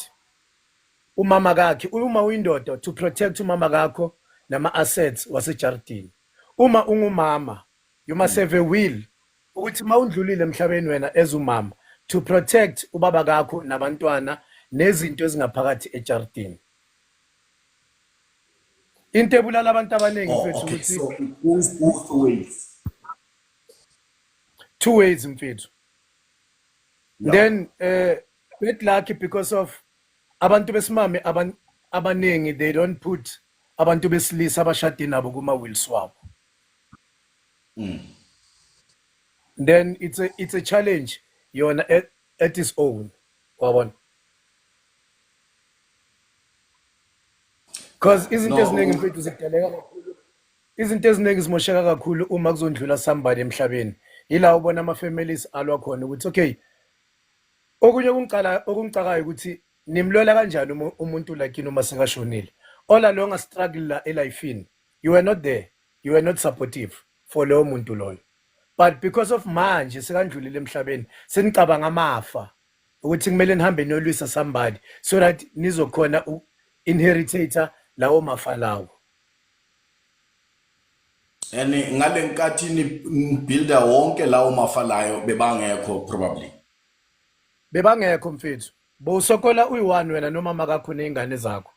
umama kakhe. Uma uyindoda to protect umama kakho nama assets wasejardini. Uma ungumama you must have a will ukuthi mawundlulile emhlabeni wena ezumama to protect ubaba kakho nabantwana nezinto ezingaphakathi ejardini. Into ebulala abantu abaningi mfethu Okay, ukuthi so it goes both ways. two ways mfethu. Yeah. Then bad luck because of abantu besimame abaningi they don't put abantu besilisa abashade nabo kuma wills wabo. Then it's a challenge yona at its own wabona. Because izinto eziningi mfethu zidaleka kakhulu. Izinto eziningi zimosheka kakhulu uma kuzondlula somebody emhlabeni. Yila ubona ama families alwa khona ukuthi okay okunye okungicakayo ukuthi nimlola kanjani umuntu like uma sekashonile. All along a struggle la elifini. You were not there. You were not supportive for lowo muntu loyo. But because of manje sekandlulile emhlabeni senicabanga amafa ukuthi kumele nihambe niyolwisa somebody so that nizokhona inheritator lawo mafa lawo. And ngale nkathi ni builder wonke lawo mafalayo bebangekho probably. Bebangekho mfethu. Bowusokola uyi1 wena noma makakho nezingane zakho.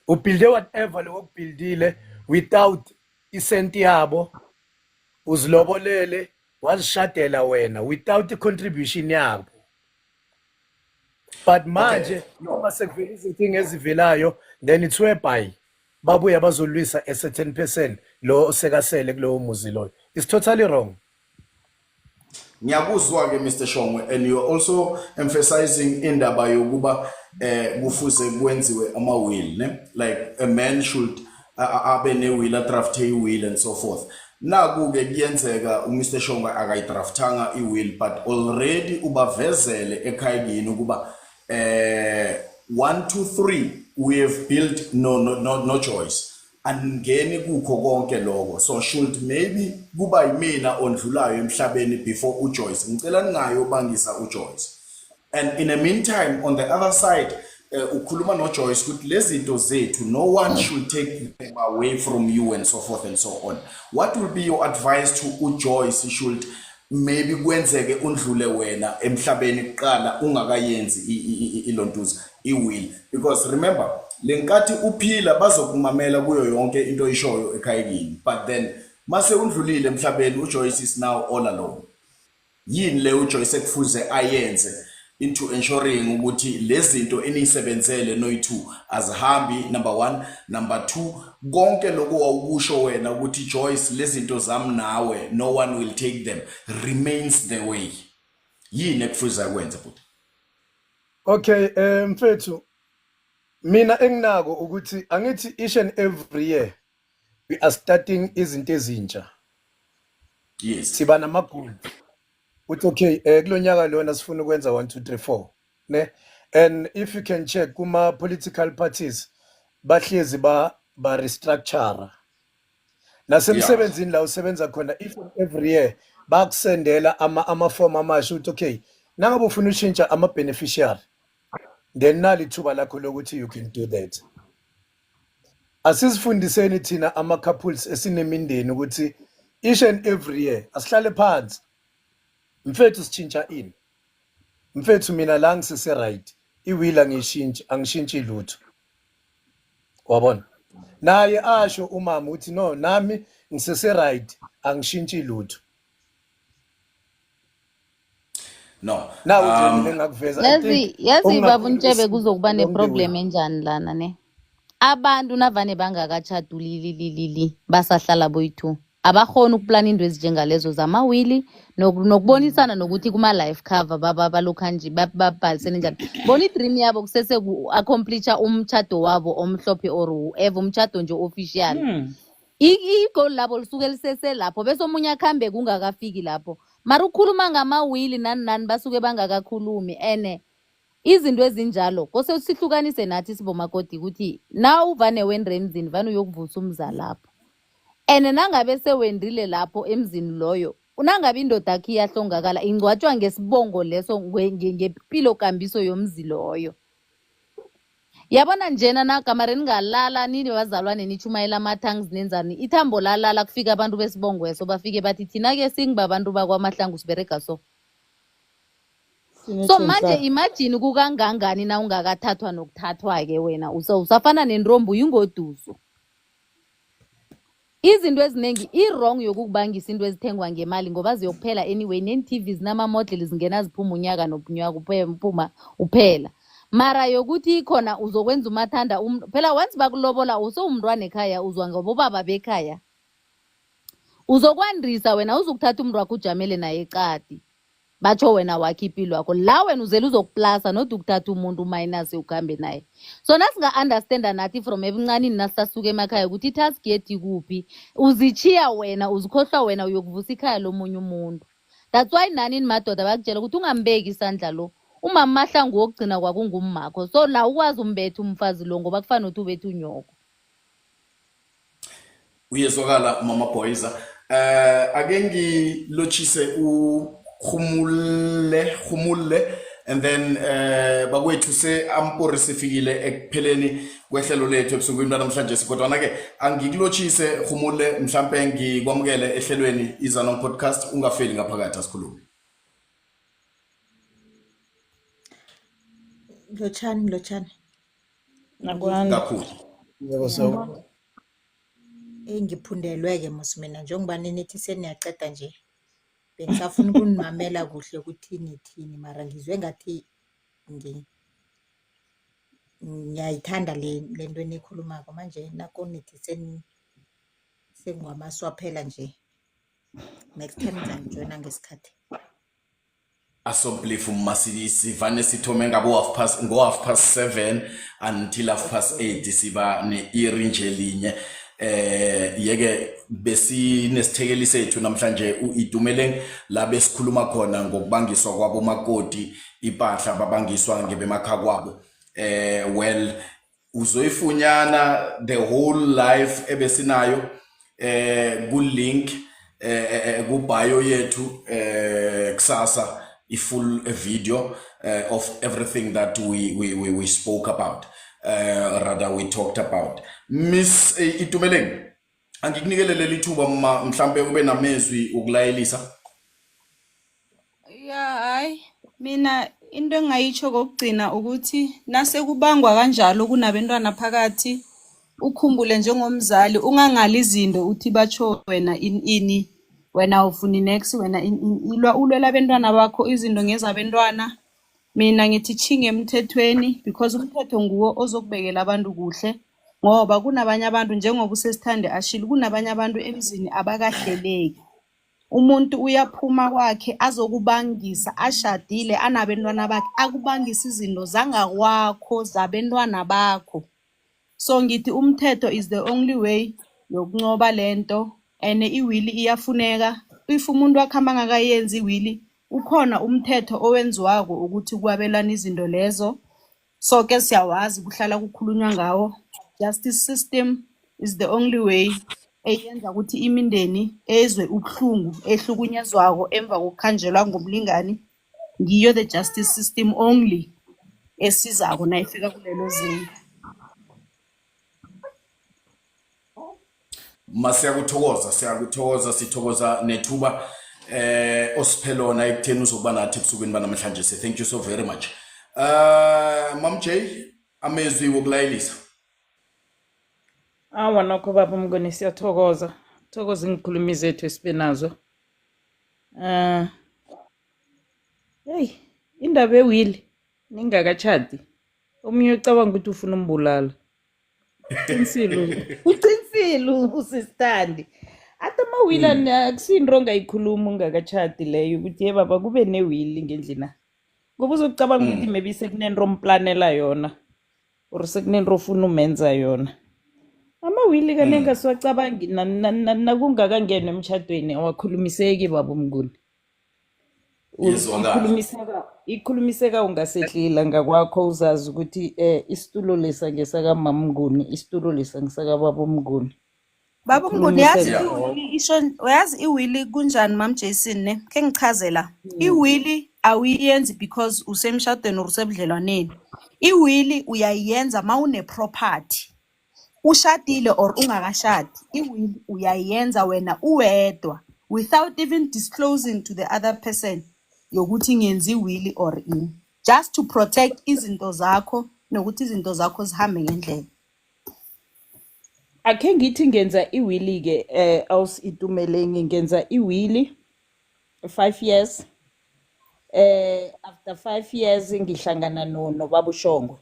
Ubuilde whatever lokubildile without isenti yabo. Uzilobolele wazishadela wena without the contribution yabo. But manje uma sekuvela izinto ezivelayo then it's whereby babuya bazolwisa a certain person lo osekasele kulowo muzi loyo. It's totally wrong. Ngiyakuzwa ke Mr. Shongwe, and you're also emphasizing indaba yokuba kufuze kwenziwe ama will, ne? Like a man should abe ne will, a draft a will and so forth. Naku ke kuyenzeka uMr. Shongwe akayidraftanga I will, but already ubavezele ekhayini ukuba 1 2 3 we have built no choice. Angeni kukho konke lokho, so should maybe kuba yimina ondlulayo emhlabeni before uJoyce. Ngicela ningayo bangisa uJoyce. And in the meantime on the other side ukhuluma noJoyce ukuthi lezi zinto zethu no one should take them away from you and so forth and so on. What will be your advice to uJoyce? Should maybe kwenzeke undlule wena emhlabeni kuqala ungakayenzi ilontuza iwill, because remember lenkathi uphila bazokumamela kuyo yonke into ishoyo ekhayini, but then mase undlulile emhlabeni uJoyce is now all alone. Yini le uJoyce ekufuze ayenze into ensuring ukuthi lezi zinto eniyisebenzele noyi2 azihambi, number 1, number 2 konke lokho wawukusho wena ukuthi Joyce lezi zinto zami nawe no one will take them remains the way. Yini ekufuze akwenze futhi? Okay, mfethu mina enginako ukuthi angithi each and every year we are starting izinto ezintsha. Yes. Siba namagulu. Uthi okay kulonyaka lona sifuna ukwenza 1 2 3 4 ne, and if you can check kuma political parties bahlezi ba restructure nasemsebenzini la usebenza khona if every year bakusendela ama-form amasha ukuthi okay nangabe ufuna ushintsha ama-beneficiary then nali ithuba lakho lokuthi you can do that. Asisifundiseni thina ama-couples esinemindeni ukuthi each and every year asihlale phansi, mfethu sitshintsha ini, mfethu mina la ngisese-right, iwili angishintshi lutho, wabona? Naye asho umama ukuthi no nami ngisese-right angishintshi lutho. No. Nawu nje engakuveza I think yazi baba Ntshebe okungakhona kuzokuba along the way. neproblem enjani lana ne abantu navane bangakatshadulili basahlala boyi-2 abakhona ukuplana into ezinjengalezo zamawili nokubonisana nokuthi kuma-life cover balokha nje babhalisene njani bona i-dream yabo kusese ku-accomplisha umtshado wabo omhlophe or whoever umtshado nje official igoli labo lisuke lisese lapho bese omunye akhambe kungakafiki lapho mara ukhuluma ngamawili nani basuke bangakakhulumi ene izinto ezinjalo kose sihlukanise nathi sibomakoti ukuthi na uvane wendre emzini vane uyokuvusa umzali lapho ene nangabe sewendrile lapho emzini loyo unangabe indoda yakhe iyahlongakala ingcwatshwa ngesibongo leso ngempilo kambiso yomzi loyo. Yabona njena nakamareni ngalala nini bazalwane nichumayela amathangs nenzani ithambo lalala kufika abantu besibongo eso bafike bathi thina ke singibabantu bakwamahlangu sibereka so manje imagine kukangangani na ungakathathwa nokuthathwa ke wena usafana nenrombo yingoduso. Izinto ezinengi i-wrong yokubangisa into ezithengwa ngemali ngoba ziyokuphela anyway ne-TVs nama-model zingena ziphuma unyaka nobunyaka uphuma uphela. Mara yokuthi ikhona uzokwenza umathanda phela once bakulobola usowumntwana ekhaya uzwa ngobaba bekhaya. Uzokwandisa wena uzokuthatha umuntu wakho ujamele naye eqadi. Batsho wena wakhe impilo yakho la wena uzela uzokuplasa not ukuthatha umuntu minus ukambe naye. So nasinga understand nathi from ebuncanini nasasuka emakhaya ukuthi itask yethi kuphi uzichiya wena uzikhohlwa wena uyokuvusa ikhaya lomunye umuntu. That's why nani madoda bakutshela ukuthi ungambeki isandla lo umama mahlangu wokugcina kwakungummakho so la ukwazi umbethe umfazi lo ngoba kufana uthi ubethe unyoko. Uyezwakala mama Boyiza. Ake ngilochise khumule and then bakwethu se ampori sifikile ekupheleni kwehlelo lethu ebusukwini namhlanje kodwa ke angikulochise khumule mhlambe ngikwamukele ehlelweni Izana podcast ungafeli ngaphakathi asikhulume. Lochani Nakwani Kakhulu. Yebo so engiphundelweke musimina njengoba nithi seniyaqeda nje bengisafuna ukunimamela kuhle ukuthi nithini mara ngizwe ngathi ngiyayithanda lento enikhulumako manje nako nithi sengwamaswaphela nje next time ngizangijoyina ngesikhathi. Asomplifu sivane sithome ngabo half past 7 until half past 8 siba ne-iri nje linye. Yeke besinesithekeli sethu namhlanje uIdumeleng la besikhuluma khona ngokubangiswa kwabo makoti impahla babangiswa ngebemakhaya kwabo. Well uzoyifunyana the whole life ebesinayo ku link ku bio yethu kusasa full video of everything that we spoke about. Rather we talked about. Miss Itumeleng, angikunikele leli thuba mhlambe ube namezwi ukulayelisa. Yeah, hayi mina into engayitsho kokugcina ukuthi nase kubangwa kanjalo kunabantwana phakathi ukhumbule njengomzali ungangali izinto uthi batsho wena ini wena ufuni next wena ulwela abantwana bakho izinto ngezabantwana. Mina ngithi chinge emthethweni because umthetho nguwo ozokubekela abantu kuhle ngoba kunabanye abantu njengoba usesithande ashili kunabanye abantu emzini abakahleleki. Umuntu uyaphuma kwakhe azokubangisa ashadile anabantwana bakhe akubangisa izinto zangakwakho zabantwana bakho. So ngithi umthetho is the only way yokuncoba lento ene iwili iyafuneka if umuntu wakhamba ngakayenzi iwili ukhona umthetho owenziwako ukuthi kwabelana izinto lezo. So ke siyawazi kuhlala kukhulunywa ngawo. Justice system is the only way eyenza ukuthi imindeni ezwe ubuhlungu ehlukunyezwako emva kokukhanjelwa ngumlingani ngiyo the justice system only esizako nayifika kulelo zinga. Siyakuthokoza sithokoza nethuba osiphelona ekutheni uzokuba nathi ebusukwini banamhlanje. Thank you so very much. Mam J, amezwi wokulayelisa. Awa nokho baba Mnguni siyathokoza. Thokoza ingikhulumi zethu esibenazo. Hey, indaba ewili ningakachadi. Omunye ucabanga ukuthi ufuna umbulala. Uqinisile usistandi. Ata mawili akusinto ongayikhuluma ungakachadi leyo ukuthi ye baba kube newili ngendlina. Ngoba uzokucabanga ukuthi maybe sekunento omplanela yona or sekunento ofuna umenza yona. Amawili kanenga siwacabangi nakungakangena emshadweni awakhulumiseki baba Mnguni. Ikhulumiseka ungasehlila ngakwakho uzazi ukuthi isitulo lesa ngesaka mama Mnguni, isitulo lesa ngisaka baba Mnguni. Baba Mnguni yazi iwili kunjani Mam Jason ne? Ke ngichazela. Iwili awuyenzi because usemshadweni or usebudlelwaneni. Iwili uyayenza mawune property. Ushadile or ungakashadi. Iwili uyayenza wena uwedwa without even disclosing to the other person yokuthi ngenzi iwili or ini. Just to protect izinto zakho nokuthi izinto zakho zihambe ngendlela. Akhe ngithi ngenza iwili ke awusitumelenge ngenza iwili 5 years. After 5 years ngihlangana no baba uShongwe.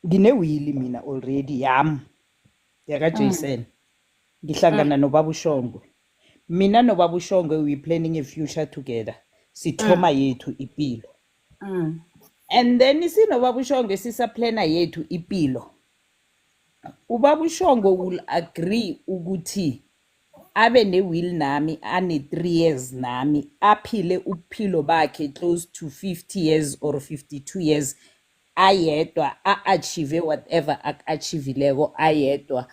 Nginewili mina already yami. Yaka Jason. Ngihlangana no baba uShongwe. Mina no baba uShongwe we planning a future together. Sithoma yethu ipilo. And then isino baba uShongwe sisa plana yethu ipilo. Ubaba uShongwe will agree ukuthi abe ne-will nami ane 3 years nami aphile uphilo bakhe close to 50 years or 52 years ayedwa a-achieve whatever ak-achievileko ayedwa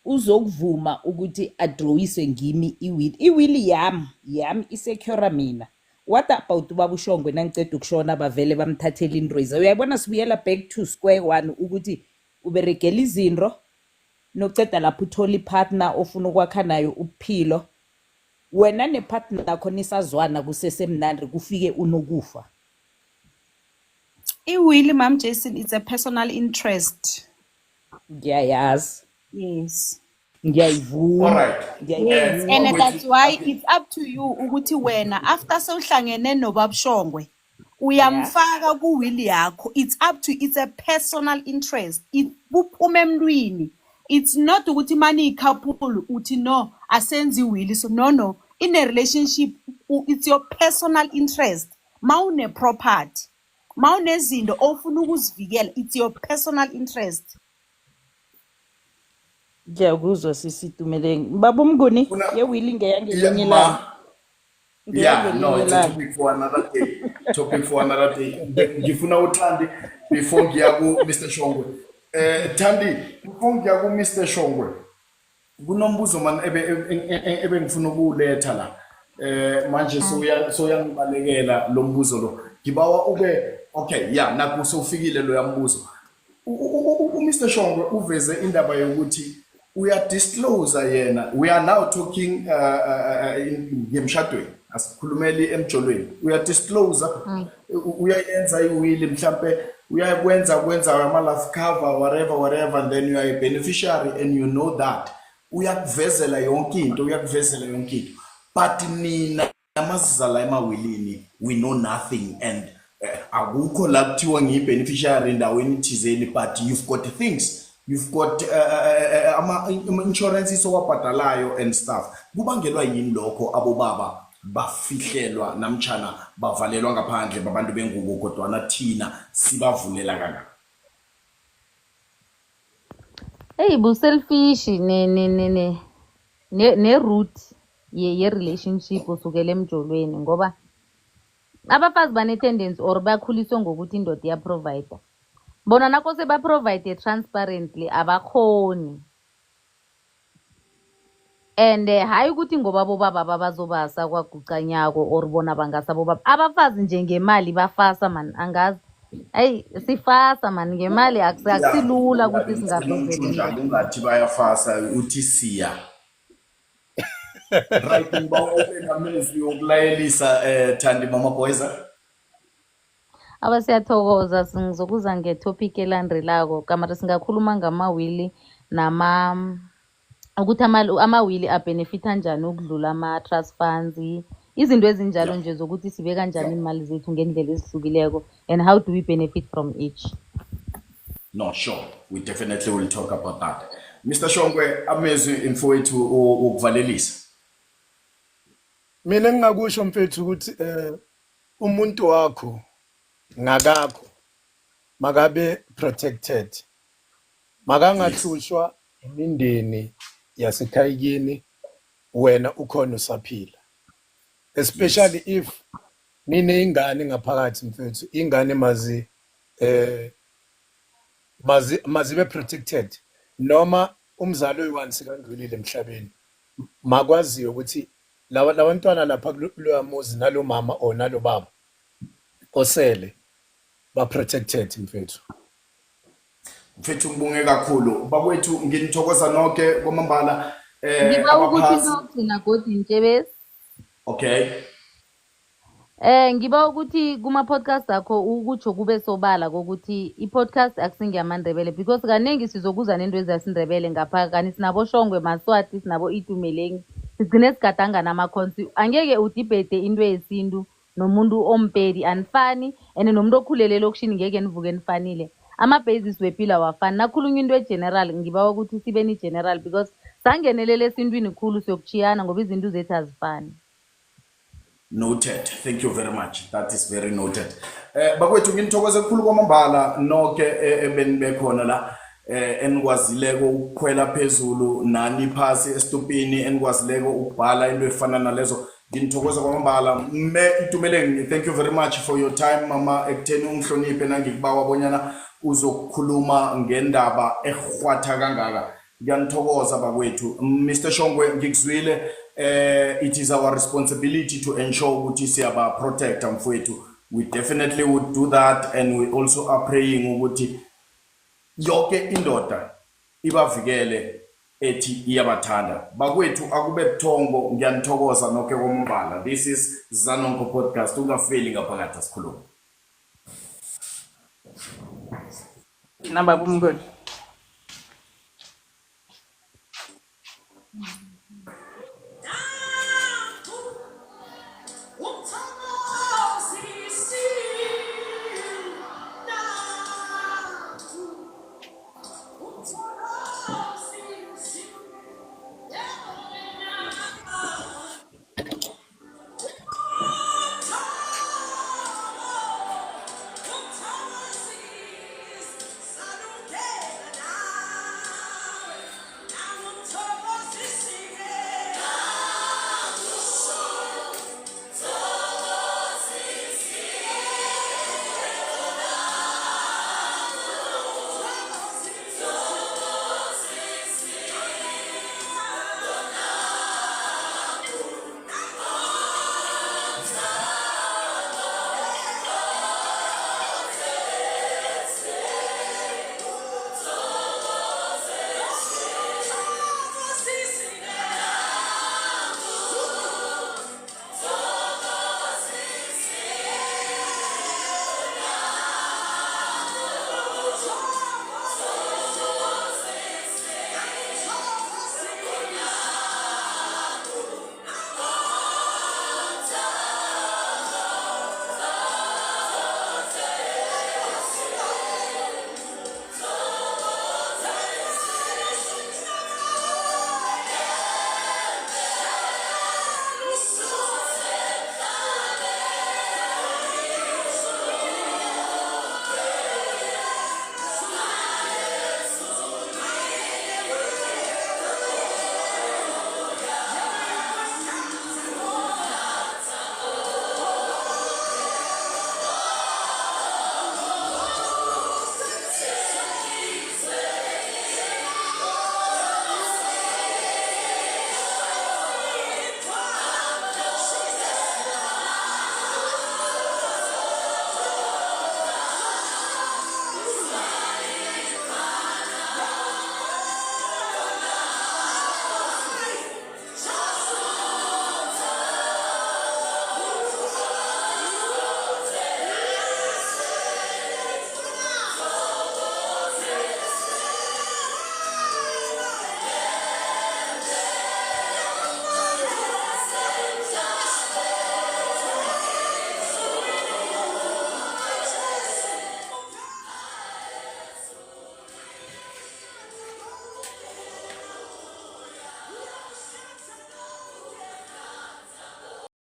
uzokuvuma ukuthi adrowise ngimi iwili yami isecure mina. What about ubaba uShongwe nangiceda ukushona bavele bamthathela indroyiza? Uyayibona sibuyela back to square one ukuthi uberegela izinto noceda lapho uthola ipartner ofuna ukwakha nayo uphilo wena nepartner yakho nisazwana kusesemnandi kufike unokufa. Iwili Mam Jason it's a personal interest. Ngiyayazi. Yes. Ngiyayivuma. Alright. Yes, and that's why it's up to you ukuthi wena after sewuhlangene nobaba Shongwe uyamfaka kuwili yakho. It's up to it's a personal interest. Uphume emntwini. It's not ukuthi mani couple uthi no asenzi iwili so no in a relationship it's your personal interest. Mawune property. Mawunezinto ofuna ukuzivikela it's your personal interest. Ngiyakuzwa sisitumelenge baba Mnguni yewili ngeyangelinye lami. Yeah, no, it's a topic for another day. Ngifuna uThandi before ngiya ku Mr Shongwe. Thandi, before ngiya ku Mr Shongwe. Kunombuzo man ebe ngifuna ukuletha la. Manje soyangibalekela lo mbuzo lo. Ngibawa ube okay, yeah, naku sewufikile lo yambuzo. Mr Shongwe uveze indaba yokuthi uya disclose yena. We are now talking ngemshadweni. Asikhulumeli emjolweni uya disclose uyayenza iwili mhlambe uyakwenza ama life cover whatever and then you are a beneficiary and you know that uyakuvezela yonke into but nina amazizala emawilini we know nothing and akukho la kuthiwa ngiyi-beneficiary endaweni thizeni but you've got things you've got ama insurances owabhadalayo and stuff. Kubangelwa yini lokho abobaba bafihlelwa namtjana bavalelwa ngaphandle babantu bengubo kodwa nathina sibavulela kangaka? Hey, bu selfish ne root ye relationship usukela emjolweni ngoba abafazi bane tendency or bakhuliswe ngokuthi indoda iya provider. Bona nakho seba provide transparently abakhoni. and hayi ukuthi ngoba bobaba babazobasa kwagucanyako or bona bangasa bobaba abafazi nje ngemali bafasa man angazi hayi sifasa man ngemali akusilula ukuthi singavezela njalo ungathi bayafasa uthi siya right ngiba open amazwi okulayelisa Thandi Mama Boyza. aba siyathokoza singizokuza ngetopic elandelako kamara singakhuluma ngamawili ukuthi amawili abenefita njani ukudlula ama-trust funds izinto ezinjalo nje zokuthi sibe kanjani imali zethu ngendlela ezihlukileko and how do we benefit from each. No, sure. We definitely will talk about that. Mr. Shongwe, amazwi mfowethu ukuvalelisa. Mina ngingakusho mfethu ukuthi umuntu wakho ngakakho makabe protected. Makangathushwa imindeni yasekhayikini wena ukhona usaphila. Especially if nine ingane ngaphakathi mfethu, ingane mazibe protected noma umzali oyi-1 sekandlulile emhlabeni makwaziyo ukuthi labantwana lapha kuloya muzi nalo mama or nalo baba osele ba protected mfethu. Mfethu ngibonge kakhulu bakwethu nginithokoza nonke kwamambala Ngiba ukuthi ngizogcina godi Ntshebezi. Okay. Ngiba ukuthi kuma-podcast akho ukutsho kube sobala kokuthi i-podcast akusingiyamandebele because kaningi sizokuza nento ezasindebele ngapha kanti sinabo Shongwe Maswati sinabo Itumeleng sigcine sigadanga namakhonsi angeke udibhede into yesintu nomuntu ompedi anifani and nomuntu okhulele lokishini ngeke nivuke nifanile ama-basis wepilo awafani nakhulunywa into egeneral ngiba ukuthi sibe ni-general because sangenelele esintwini khulu siyokuchiyana ngoba izinto zethu azifani. Noted. Thank you very much. That is very noted. Bakwethu nginithokoze kakhulu kwamambala nonke bekhona la enikwazileko ukukhwela phezulu nani phasi esitupini enikwazileko ukubhala into efana nalezo nginithokoza kwamambala me Itumeleng. Thank you very much for your time mama ekutheni ungihloniphe nangikubawa bonyana uzokukhuluma ngendaba ehwatha kangaka. Ngiyanithokoza bakwethu. Mr. Shongwe ngikuzwile. It is our responsibility to ensure ukuthi siyaba protect mfowethu. We definitely would do that and we also are praying ukuthi yonke indoda ibavikele ethi iyabathanda. Bakwethu akube buthongo ngiyanithokoza nonke kwamambala. This is Zanongo podcast ungafeli ngaphakathi asikhuluma. Namba bumngoni.